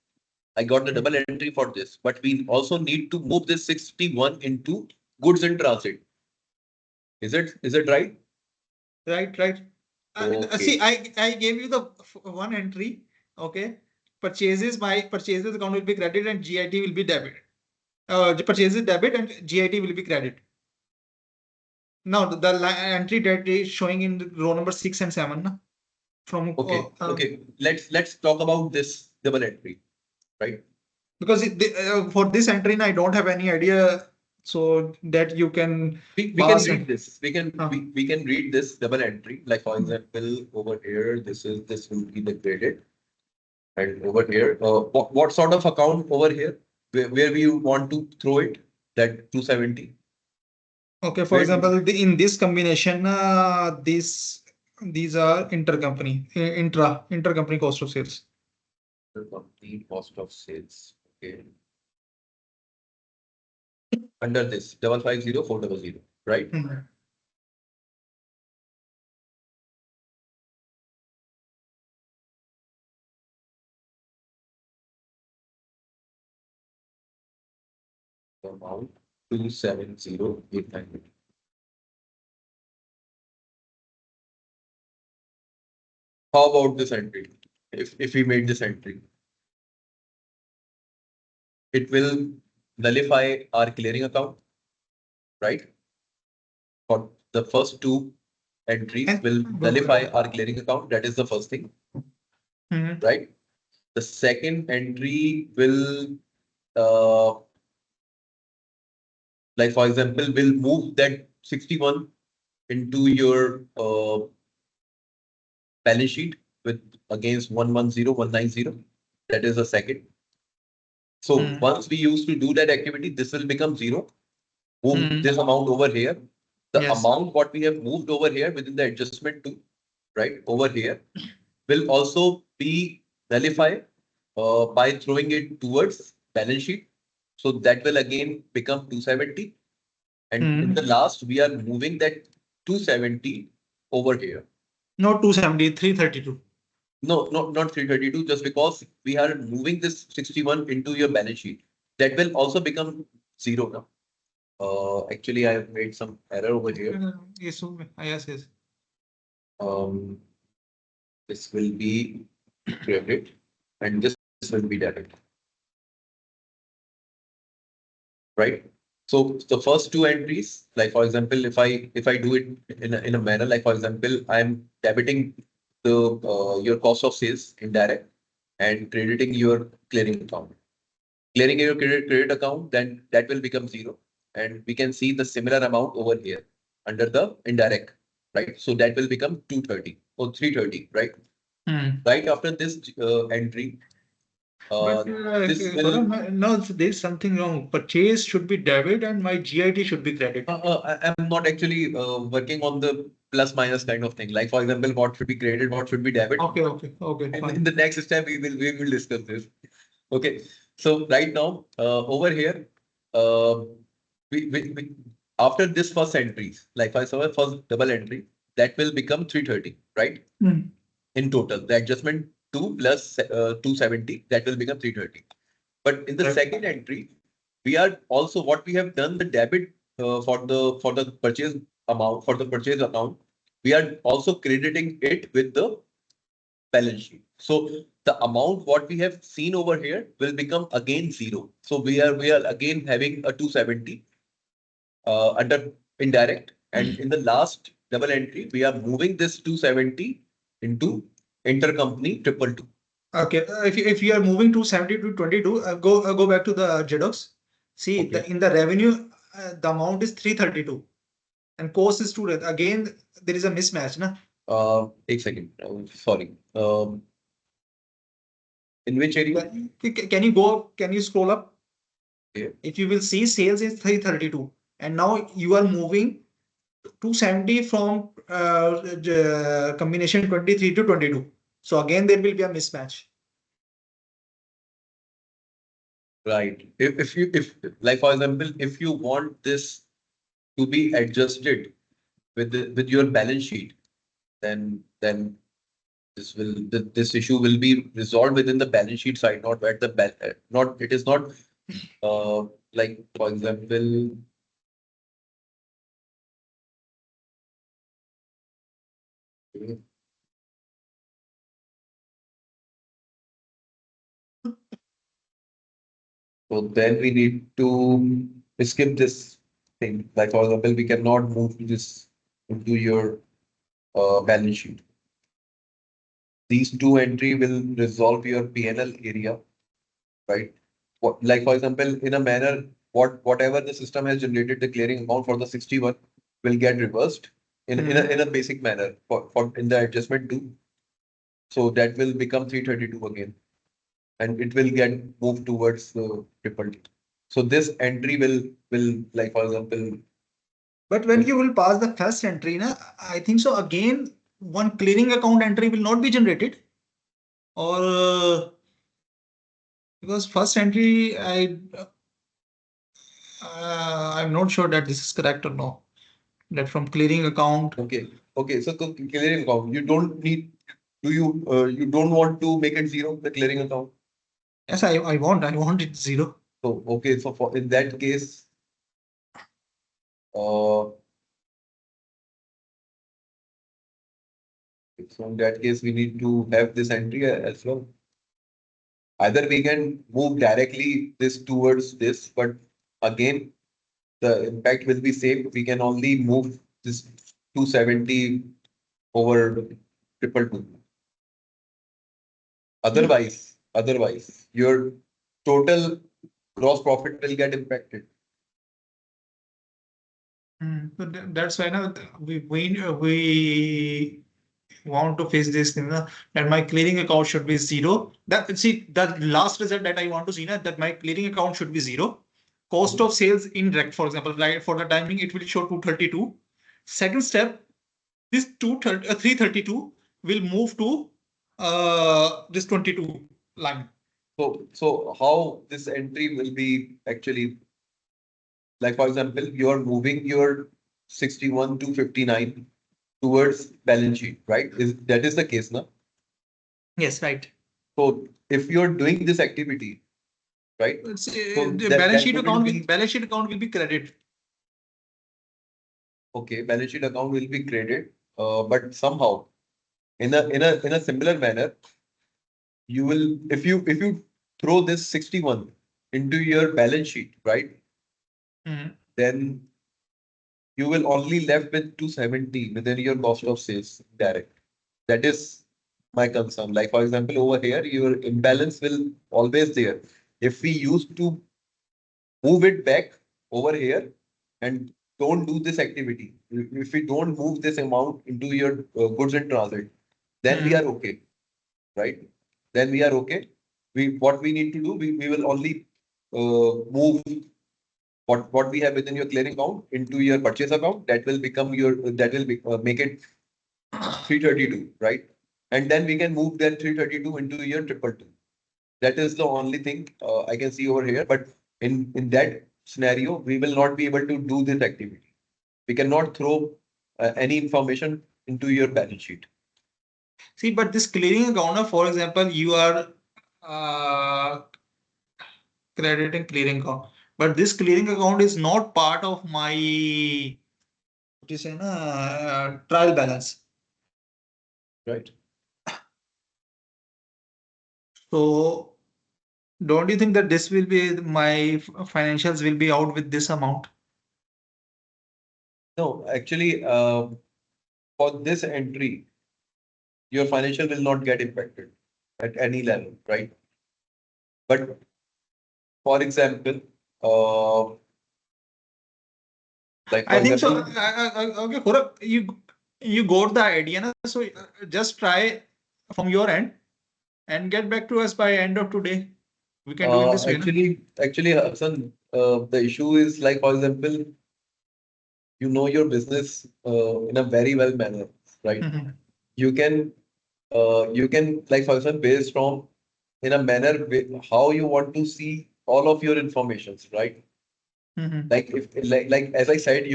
I got the double entry for this, but we also need to move this 61 into goods in transit. Is it right? Right, right. See, Okay. I gave you the one entry. Okay. My purchases account will be credit and GIT will be debit. The purchases debit and GIT will be credit. Now the entry that is showing in the row number 6 and 7 na, from Okay. Okay. Let's talk about this double entry, right? because for this entry I don't have any idea, so that you can We can pass read it. this. We can read this double entry. Like for example, over here, this will be the credit. And over here, what sort of account over here? Where we want to throw it? That 270. Okay, for Where- example, in this combination, these are intercompany, intercompany cost of sales. The company cost of sales. Okay. Under this 550400, right? Mhm. Amount 270,800. How about this entry? If we made this entry, it will nullify our clearing account, right? For the first two entries And- will nullify our clearing account. That is the first thing, Mhm. right? The second entry will, like for example, will move that 61 into your balance sheet with against 110190. That is the second. So once we used to do that activity, this will become zero. Move this amount over here. The Yes. amount what we have moved over here within the adjustment to, right, over here, will also be nullified by throwing it towards balance sheet. So that will again become 270. And in the last, we are moving that 270 over here. Not 270, 332. No, not 332, just because we are moving this 61 into your balance sheet. That will also become zero now. Actually, I have made some error over here. Yes, yes. This will be credit and this will be debit. Right? So the first two entries, like for example, if I do it in a manner, like for example, I'm debiting the your cost of sales indirect and crediting your clearing account. Clearing your credit account, then that will become zero. And we can see the similar amount over here under the indirect, right? So that will become 230 or 330, right? Right after this entry, But this will Gaurav, no, there's something wrong. Purchase should be debit and my GIT should be credit. I'm not actually working on the plus minus kind of thing. Like for example, what should be credited, what should be debit. Okay, And fine. in the next step, we will discuss this. Okay. So right now, over here, we after this first entries, like if I saw a first double entry, that will become 330, right? In total, the adjustment 2 plus 270, that will become 330. But in the Right. second entry, we are also what we have done the debit for the purchase amount for the purchase account. We are also crediting it with the balance sheet. So the amount what we have seen over here will become again zero. So we are again having a 270 under indirect, and in the last double entry we are moving this 270 into intercompany 222. Okay, if you are moving to 70 to 22, go back to the JEDOX. See, Okay. in the revenue, the amount is 332 and cost is 2. Again, there is a mismatch, na? A second. Sorry. In which area? Can you go? Can you scroll up? Yeah. If you will see, sales is 332, and now you are moving 270 from combination 23 to 22. So again, there will be a mismatch. Right. If like for example, if you want this to be adjusted with your balance sheet, then this issue will be resolved within the balance sheet side, not at the not it is not like for example. So then we need to skip this thing. Like for example, we cannot move this into your balance sheet. These two entry will resolve your PNL area, right? Like for example, in a manner, whatever the system has generated, the clearing amount for the 61 will get reversed in a basic manner for in the adjustment 2. So that will become 332 again, and it will get moved towards the triple T. So this entry will like for example. But when you will pass the first entry, na, I think so again, one clearing account entry will not be generated. Or because first entry, I'm not sure that this is correct or no. That from clearing account. Okay. So clearing account, you don't need. Do you don't want to make it zero, the clearing account? Yes, I want it 0. So okay. So for in that case, so in that case, we need to have this entry as well. Either we can move directly this towards this, but again, the impact will be same. We can only move this 270 over 222. Otherwise, your total gross profit will get impacted. But that's why now we want to face this thing, that my clearing account should be 0. That see the last result that I want to see, that my clearing account should be 0. Cost of sales indirect, for example, right, for the timing it will show 232. Second step, this 332 will move to this 22 line. So how this entry will be actually, like for example, you are moving your 61 to 59 towards balance sheet, right? That is the case now. Yes, right. So if you're doing this activity, right? The So balance that sheet wouldn't account be- balance sheet account will be credit. okay, balance sheet account will be created, but somehow in a similar manner, you will, if you throw this 61 into your balance sheet, right? Mhm. Then you will only left with 270 within your cost of sales direct. That is my concern. Like for example, over here, your imbalance will always there. If we used to move it back over here and don't do this activity, if we don't move this amount into your goods in transit, then we are okay, right? Then we are okay. What we need to do, we will only move what we have within your clearing account into your purchase account. That will become your make it 332, right? And then we can move that 332 into your 222. That is the only thing I can see over here. But in that scenario, we will not be able to do this activity. We cannot throw any information into your balance sheet. See, but this clearing account, for example, you are crediting clearing account, but this clearing account is not part of my what you say, trial balance. Right. So don't you think that this will be my financials will be out with this amount? No, actually, for this entry, your financial will not get impacted at any level, right? But for example, like for I think so. example, Okay, Gaurav, you got the idea, na? So just try from your end and get back to us by end of today. We can do in this way. Na? actually, Hassan, the issue is like, for example, you know your business in a very well manner, right? Mhm. You can like, for example, based from in a manner how you want to see all of your informations, right? Mhm. Like if like as I said,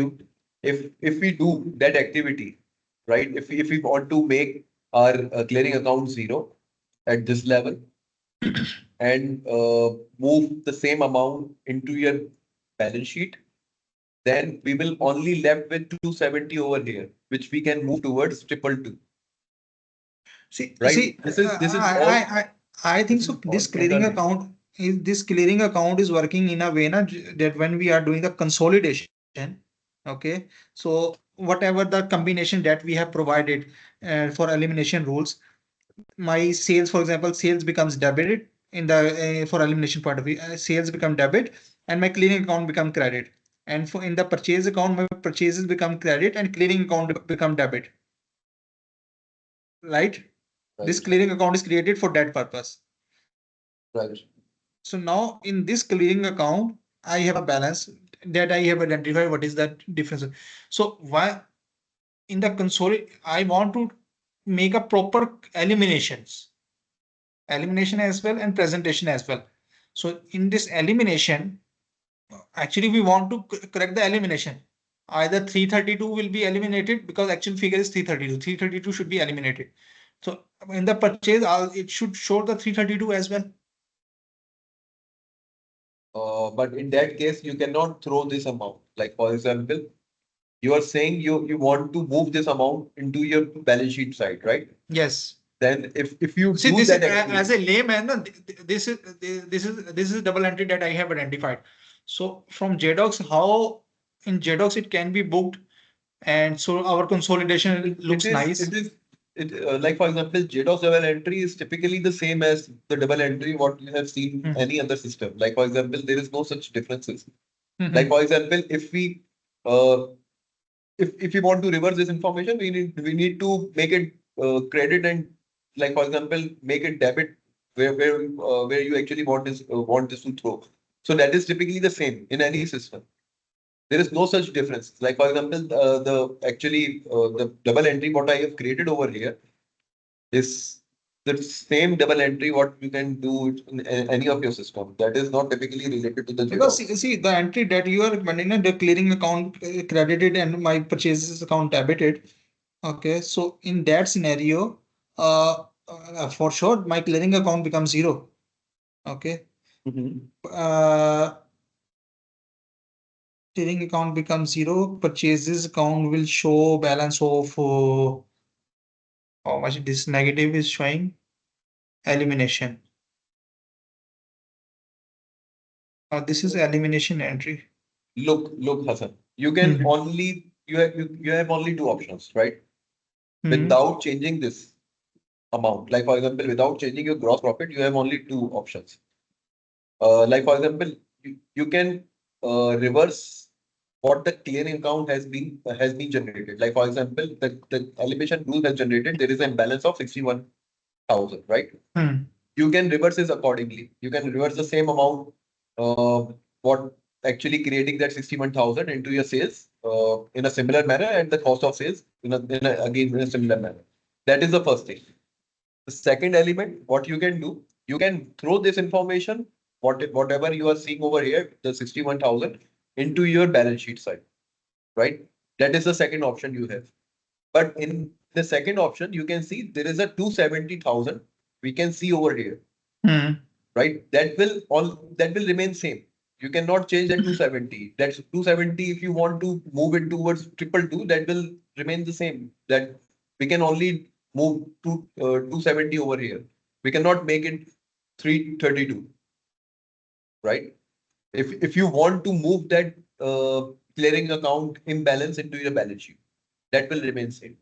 if we do that activity, right? If we want to make our clearing account zero at this level and move the same amount into your balance sheet, then we will only left with 270 over here, which we can move towards 222. See, Right? This is all. I think This so. is all This clearing internally. account this clearing account is working in a way na, that when we are doing the consolidation, okay. So whatever the combination that we have provided for elimination rules, my sales, for example, sales becomes debited in the for elimination point of view. Sales become debit, and my clearing account become credit. And for in the purchase account, my purchases become credit, and clearing account become debit. Right? This Right. clearing account is created for that purpose. Right. So now in this clearing account, I have a balance that I have identified what is that difference. So why in the console, I want to make a proper elimination as well and presentation as well. So in this elimination, actually we want to correct the elimination. Either 332 will be eliminated because actual figure is 332. 332 should be eliminated. So in the purchase, it should show the 332 as well. But in that case, you cannot throw this amount. Like for example, you are saying you want to move this amount into your balance sheet side, right? Yes. Then if you See, do this is that activity, as a layman, this is double entry that I have identified. So from JDocs, how in JDocs it can be booked, and so our consolidation looks nice. like for example, JDOS double entry is typically the same as the double entry what you have seen in Mhm. any other system. Like for example, there is no such differences. Mhm. Like for example, if we want to reverse this information, we need to make it credit and like for example, make it debit where you actually want this to throw. So that is typically the same in any system. There is no such difference. Like for example, the double entry what I have created over here is the same double entry what you can do in any of your system. That is not typically related to the Because JDOS. see the entry that you are recommending, the clearing account credited and my purchases account debited. Okay, so in that scenario, for sure my clearing account becomes zero. Okay. Mhm. Uh, Trading account becomes 0. Purchases account will show balance of how much this negative is showing. Elimination. This is elimination entry. Look, Hassan, you can Mhm. only, you have only two options, right? Mhm. Without changing this amount, like for example, without changing your gross profit, you have only two options. Like for example, you can reverse what the clearing account has been generated. Like for example, the elimination rule has generated there is a balance of 61,000, right? Hmm. You can reverse this accordingly. You can reverse the same amount, what actually creating that 61,000 into your sales in a similar manner, and the cost of sales again in a similar manner. That is the first thing. The second element, what you can do, you can throw this information, whatever you are seeing over here, the 61,000, into your balance sheet side, right? That is the second option you have. But in the second option, you can see there is a 270,000 we can see over here, Hmm. right? That will remain same. You cannot change that 270. That's 270. If you want to move it towards 222, that will remain the same. That we can only move to 270 over here. We cannot make it 332, right? If you want to move that clearing account imbalance into your balance sheet, that will remain same.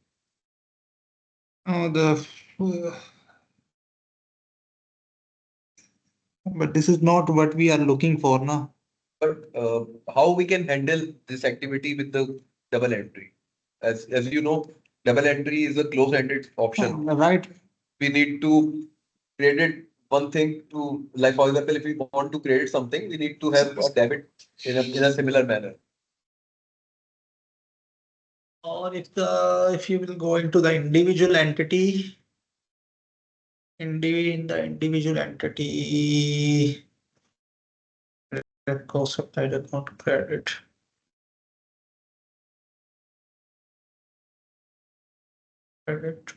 But this is not what we are looking for now. But how we can handle this activity with the double entry? As you know, double entry is a close-ended option. Right. We need to credit one thing to, like for example, if we want to create something, we need to have a debit in a similar manner. Or if you will go into the individual entity, in the individual entity, that cost applied account credit. Credit.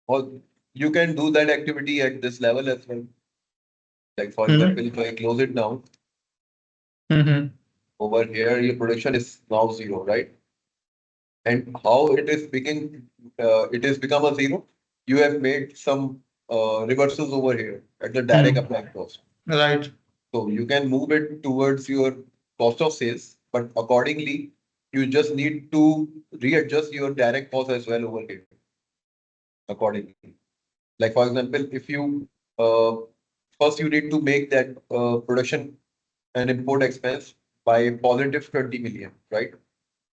Or you can do that activity at this level as well. Like for Mhm. example, if I close it down, Mhm. over here, your production is now zero, right? And how it is become a zero. You have made some reversals over here at the direct applied cost. Right. So you can move it towards your cost of sales, but accordingly, you just need to readjust your direct cost as well over here accordingly. Like for example, if you first you need to make that production and import expense by positive 20 million, right?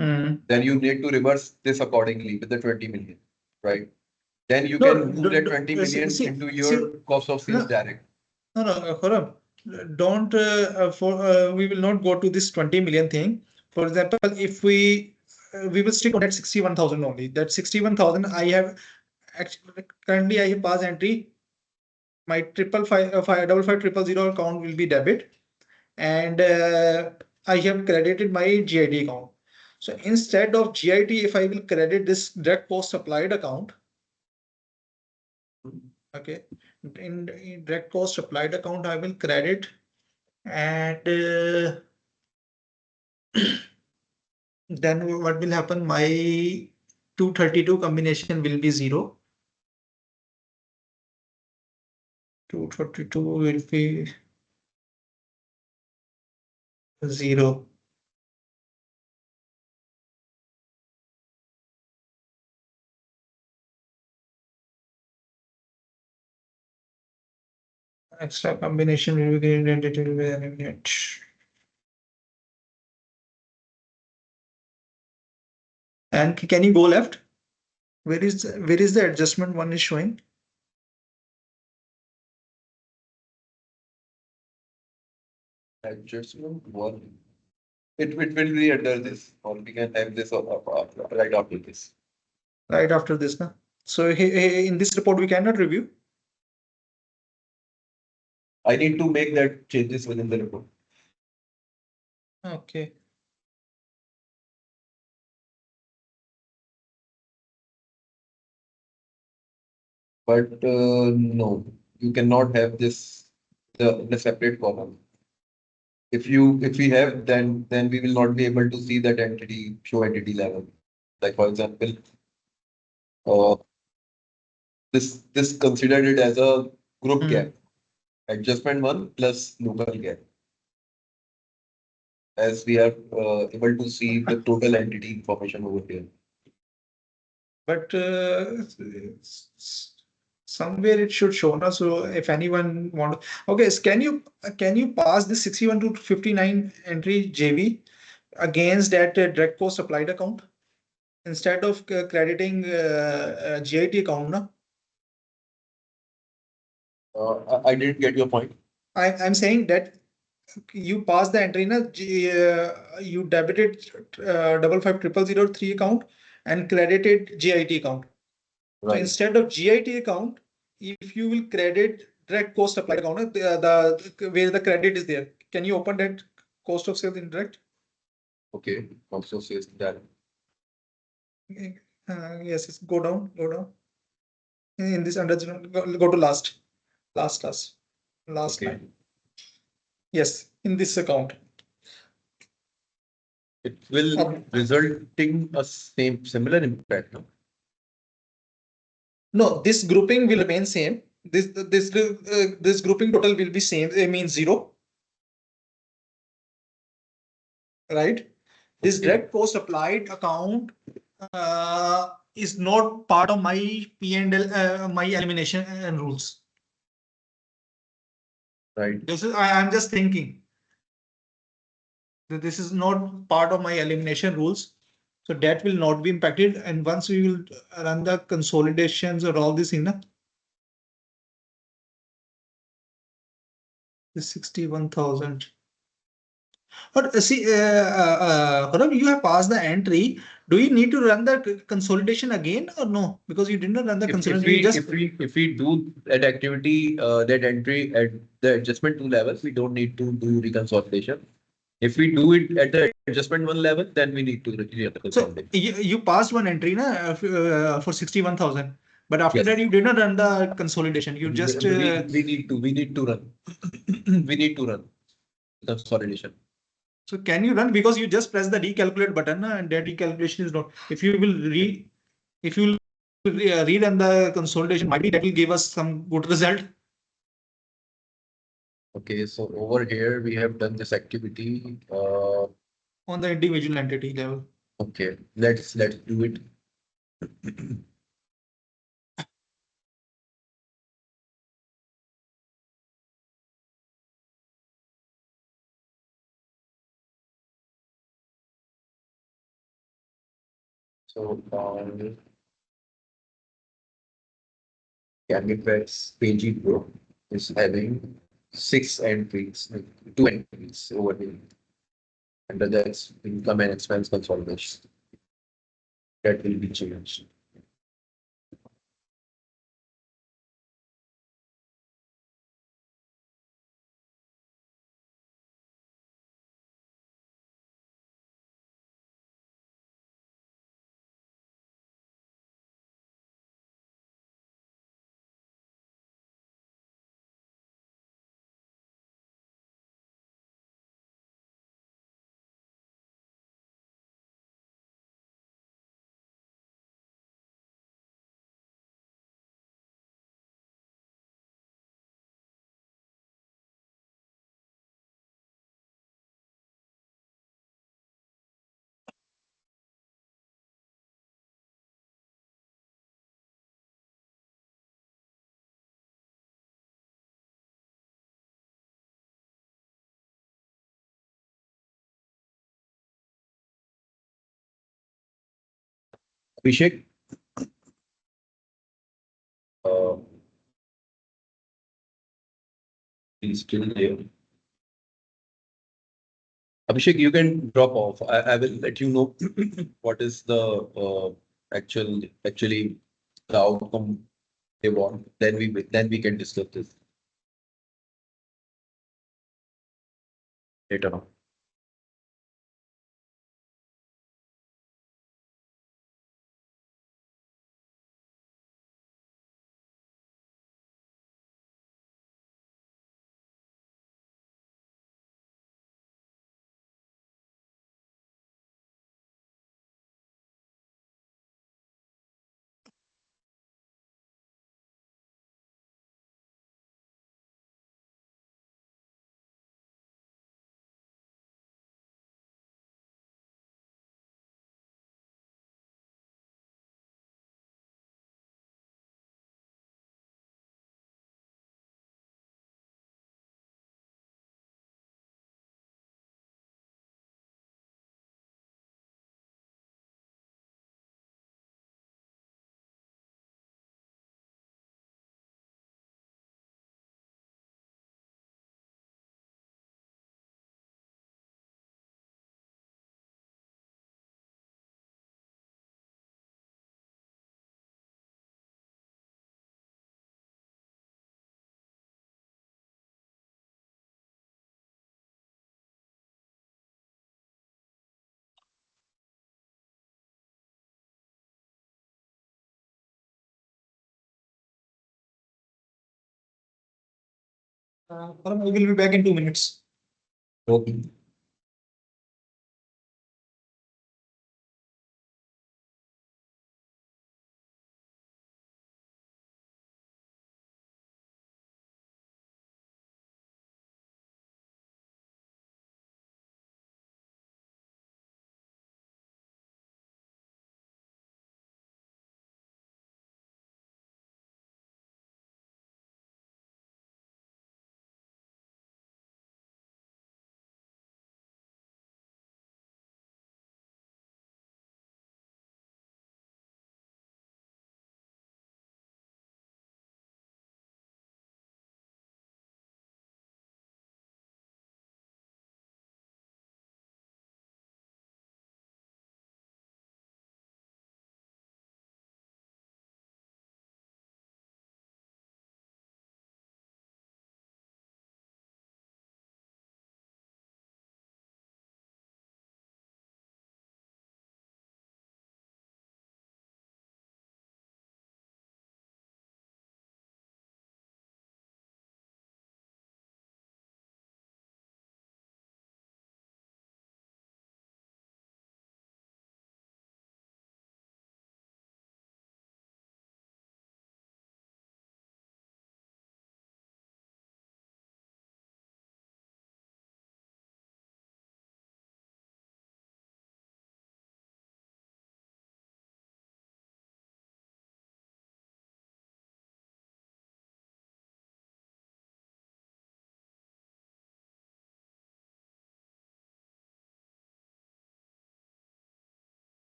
Mm. Then you need to reverse this accordingly with the 20 million, right? Then you No, can move that 20 million into your cost of sales no. direct. No, Khurram, don't we will not go to this 20 million thing. For example, if we will stick on that 61,000 only. That 61,000 I have actually currently I have pass entry. My 555 account will be debit, and I have credited my GIT account. So instead of GIT, if I will credit this direct cost applied account, okay, in direct cost applied account, I will credit, and then what will happen? My 232 combination will be 0. 232 will be 0. Extra combination will be eliminated. And can you go left? Where is the adjustment one is showing? Adjustment one. It will be under this, or we can have this right after this. Right after this, na? So in this report we cannot review. I need to make that changes within the report. Okay. But no, you cannot have this the separate column. If we have, then we will not be able to see that entity, show entity level. Like for example, uh, this considered it as a group Hmm. gap, adjustment one plus local gap. As we are able to see the total entity information over here. But somewhere it should show now. So if anyone want, okay, can you pass this 61 to 59 entry JV against that direct cost applied account instead of crediting GIT account? No? I didn't get your point. I'm saying that you pass the entry na, you debited 550003 account and credited GIT account. So Right. instead of GIT account, if you will credit direct cost applied account, the where the credit is there, can you open that cost of sales indirect? Okay. Also says that. Yes, it's go down. In this under go to last Okay. line. Yes, in this account. It will Okay. resulting a similar impact. No? No, this grouping will remain same. This grouping total will be same. It means 0. Right? This Okay. direct cost applied account is not part of my P&L, my elimination rules. Right. This is I'm just thinking that this is not part of my elimination rules, so that will not be impacted. And once we will run the consolidations or all this in the 61,000. But see, Gaurav, you have passed the entry. Do you need to run the consolidation again or no? Because you did not run the consolidation. You just If we do that activity, that entry at the adjustment two levels, we don't need to do reconsolidation. If we do it at the adjustment one level, then we need to so reconsolidate. you passed one entry na, for 61,000. But after Yes. that, you did not run the consolidation. You just we need to run. We need to run consolidation. so can you run because you just press the recalculate button na, and that recalculation is not. If you will rerun the consolidation, might be that will give us some good result. Okay, so over here we have done this activity. On the individual entity level. Okay, let's do it. So Canvas PG Pro is having 6 entries, like 2 entries over here. Under that's income and expense consolidation. That will be changed. Abhishek, uh, is still there. Abhishek, you can drop off. I will let you know what is the actually the outcome they want. Then we can discuss this later on. Param, I will be back in 2 minutes. Okay.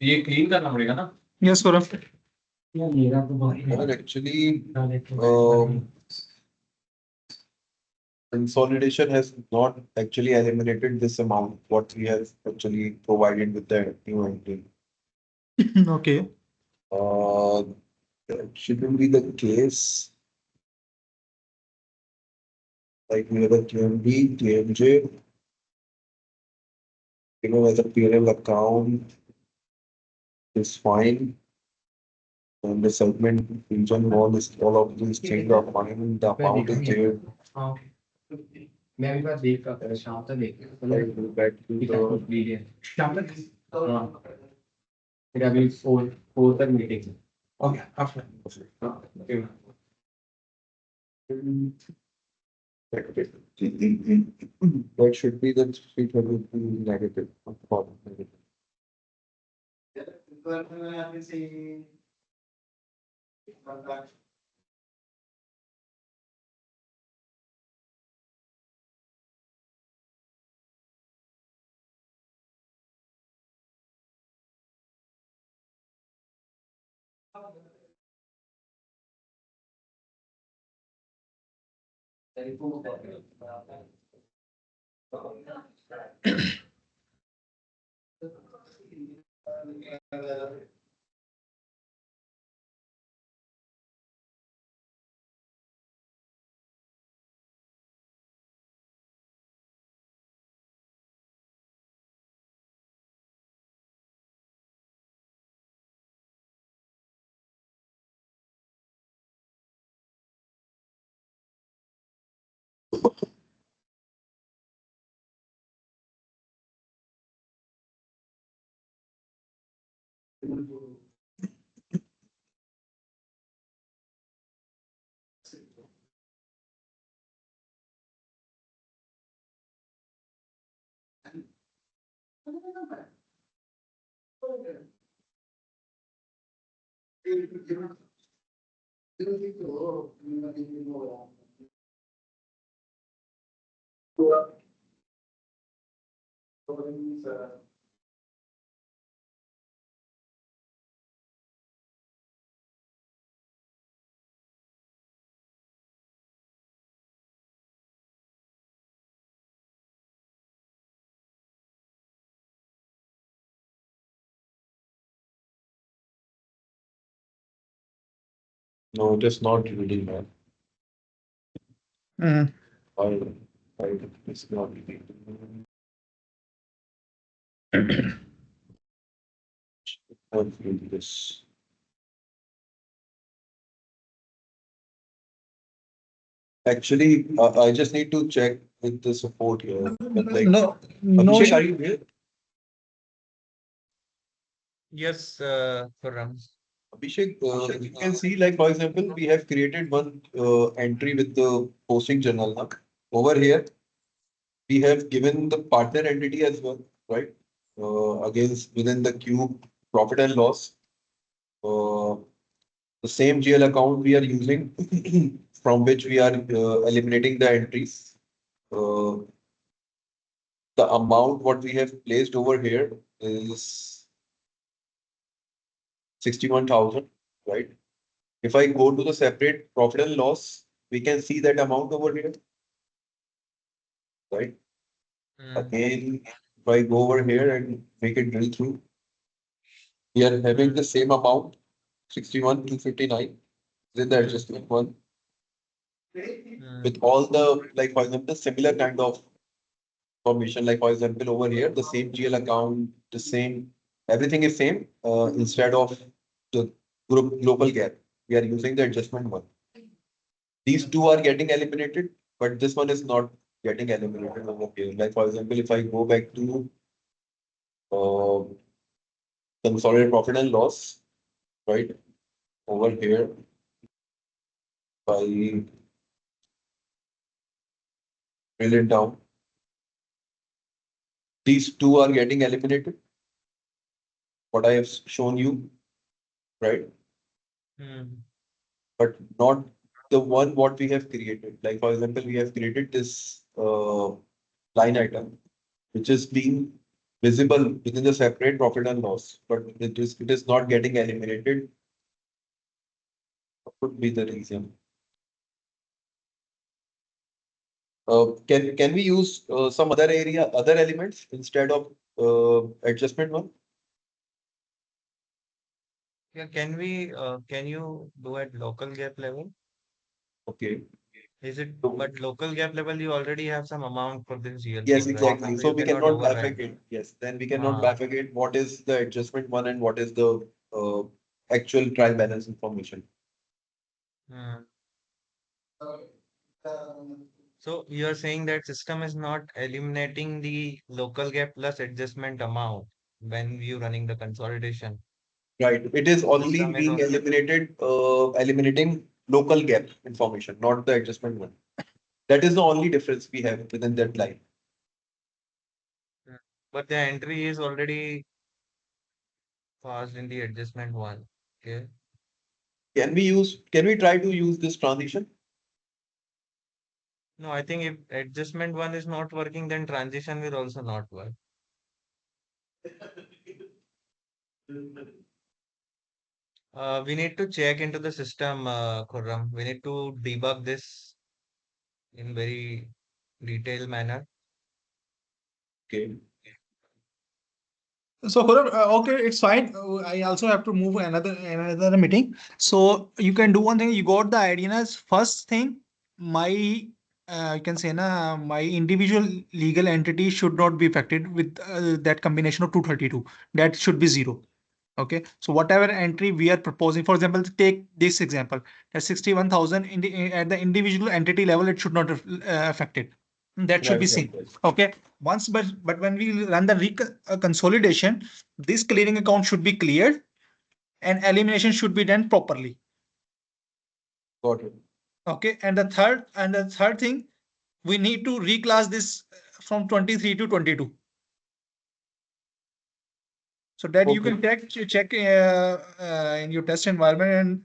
ये clean करना पड़ेगा ना Yes, Param. मेरा तो बहुत Well, actually, consolidation has not actually eliminated this amount, what we have actually provided with the new entry. Okay. That shouldn't be the case. Like we have a TMB, TMJ. As a P&L account is fine. And the segment region, all of these things are fine. The amount is there. हाँ मैं भी बात देख रहा था शाम तक देख Like, go back to the शाम तक हाँ फिर अभी फोर तक meeting Okay. After. that should be the 332 negative. Negative. No, it is not reading that. Why it's not reading? I'll read this. Actually, I just need to check with the support here. But like, No, no. Abhishek, are you here? Yes, Khurram. Abhishek, you can see, like, for example, we have created one entry with the posting journal now. Over here, we have given the partner entity as well, right? Against within the queue profit and loss. The same GL account we are using from which we are eliminating the entries. The amount what we have placed over here is 61,000, right? If I go to the separate profit and loss, we can see that amount over here, right? Again, if I go over here and make it drill through, we are having the same amount, 61,259, then the adjustment one. With all the, like, for example, similar kind of information, like, for example, over here, the same GL account, the same, everything is same, instead of the group global gap, we are using the adjustment one. These two are getting eliminated, but this one is not getting eliminated over here. Like, for example, if I go back to consolidated profit and loss, right? Over here, by drill it down, these two are getting eliminated. What I have shown you, right? But not the one what we have created. Like, for example, we have created this line item, which is being visible within the separate profit and loss, but it is not getting eliminated. What could be the reason? Can we use some other elements instead of adjustment one? Yeah, can you do at local gap level? Okay. Is it, but local gap level, you already have some amount for this GL Yes, thing, right? exactly. So So you we cannot cannot override. bifurcate. Yes, then we cannot Ah. bifurcate what is the adjustment one and what is the actual trial balance information. Hmm. So you're saying that system is not eliminating the local gap plus adjustment amount when you running the consolidation. Right. It is only System is being only- eliminated, eliminating local gap information, not the adjustment one. That is the only difference we have within that line. But the entry is already passed in the adjustment one. Okay. Can we try to use this transition? No, I think if adjustment one is not working, then transition will also not work. We need to check into the system, Khurram. We need to debug this in very detailed manner. Okay. So, Gaurav, okay, it's fine. I also have to move another meeting. So you can do one thing. You got the ideas. First thing, my you can say na my individual legal entity should not be affected with that combination of 232. That should be zero. Okay. So whatever entry we are proposing, for example, take this example. At 61,000 in the at the individual entity level, it should not affect it. That should be Right, seen. right, right. Okay. Once, but when we run the consolidation, this clearing account should be cleared and elimination should be done properly. Got it. Okay, and the third thing, we need to reclass this from 23 to 22. So that you can check in your test environment and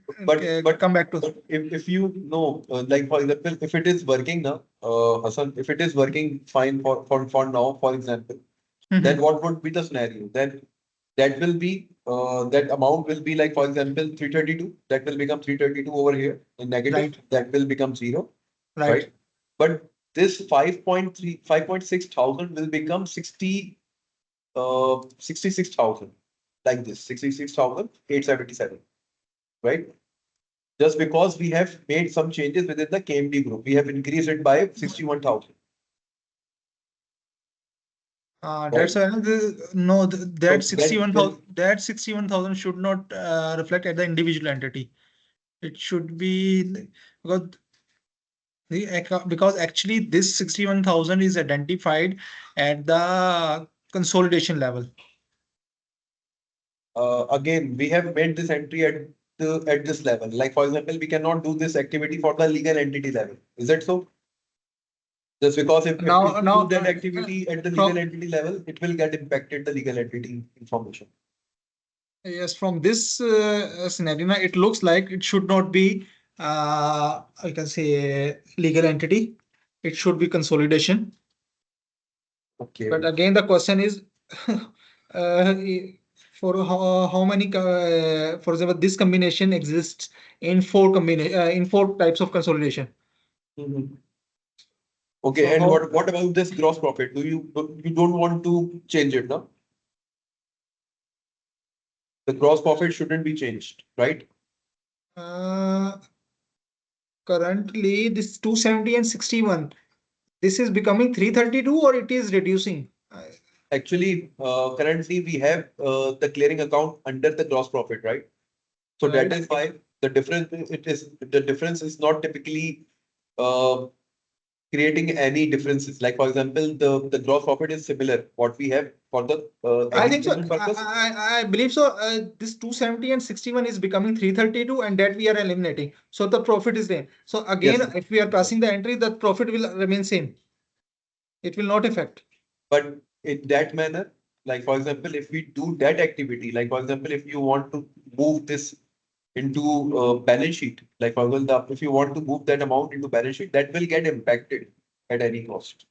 But come back to. But if you know, like for example, if it is working now, Hassan, if it is working fine for now, for example, then what would be the scenario? Then that will be that amount will be like, for example, 332. That will become 332 over here in negative. Right. That will become 0. Right. Right. But this 5.6 thousand will become 66,000, like this, 66,877. Right. Just because we have made some changes within the KMD group, we have increased it by 61,000. That's why no, that So 61,000 that 61,000 should not reflect at the individual entity. It should be because actually this 61,000 is identified at the consolidation level. Again, we have made this entry at this level. Like for example, we cannot do this activity for the legal entity level. Is that so? Just because if we do that activity at the legal entity level, it will get impacted the legal entity information. Yes, from this scenario, it looks like it should not be, I can say, legal entity. It should be consolidation. Okay. But again, the question is, for how many, for example, this combination exists in four types of consolidation. Mhm. Okay, So and how- what about this gross profit? You don't want to change it, no? The gross profit shouldn't be changed, right? Currently, this 270 and 61, this is becoming 332 or it is reducing? Actually, currently we have the clearing account under the gross profit, right? So that Right. is why the difference is not typically creating any differences. Like for example, the gross profit is similar what we have for the I think so. execution purpose. I believe so. This 270 and 61 is becoming 332, and that we are eliminating. So the profit is there. So again, Yes. if we are passing the entry, the profit will remain same. It will not affect. But in that manner, like for example, if we do that activity, like for example, if you want to move this into balance sheet, like for example, if you want to move that amount into balance sheet, that will get impacted at any cost.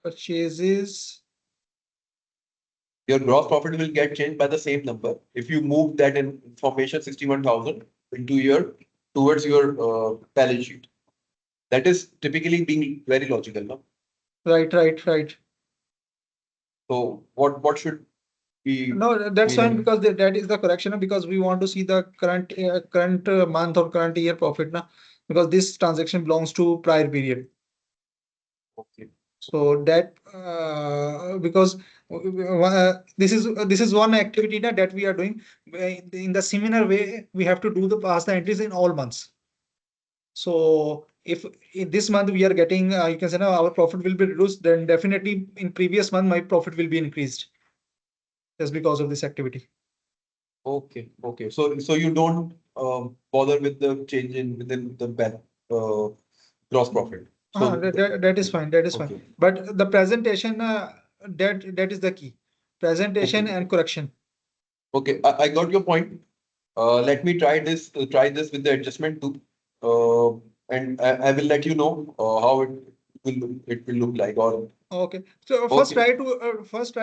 Purchases. Your gross profit will get changed by the same number if you move that information 61,000 towards your balance sheet. That is typically being very logical, no? Right. So what should be? No, that's fine meaning? because that is the correction because we want to see the current month or current year profit now because this transaction belongs to prior period. Okay. So that because this is one activity that we are doing in the similar way we have to do the pass the entries in all months. So if in this month we are getting you can say now our profit will be reduced, then definitely in previous month my profit will be increased just because of this activity. Okay. So you don't bother with the change within the gross profit. So That is fine. That is fine. okay. But the presentation that is the key. Presentation Okay. and correction. Okay, I got your point. Let me try this with the adjustment too. And I will let you know how it will look like. Or Okay. So first try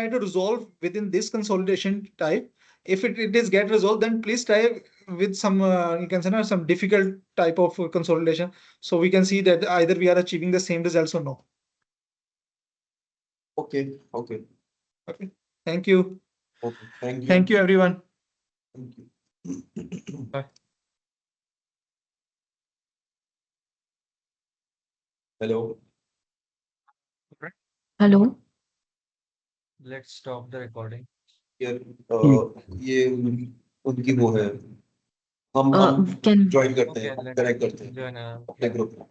to resolve within this consolidation type. If it is get resolved, then please try with some you can say now some difficult type of consolidation. So we can see that either we are achieving the same results or no. okay. Okay. Thank you. Okay. Thank you. Thank you, everyone. Thank you. Bye. Hello. Hello. Let's stop the recording. Here, ये उनकी वो है हम Can join करते Okay, हैं let's connect करते हैं join. अपने ग्रुप में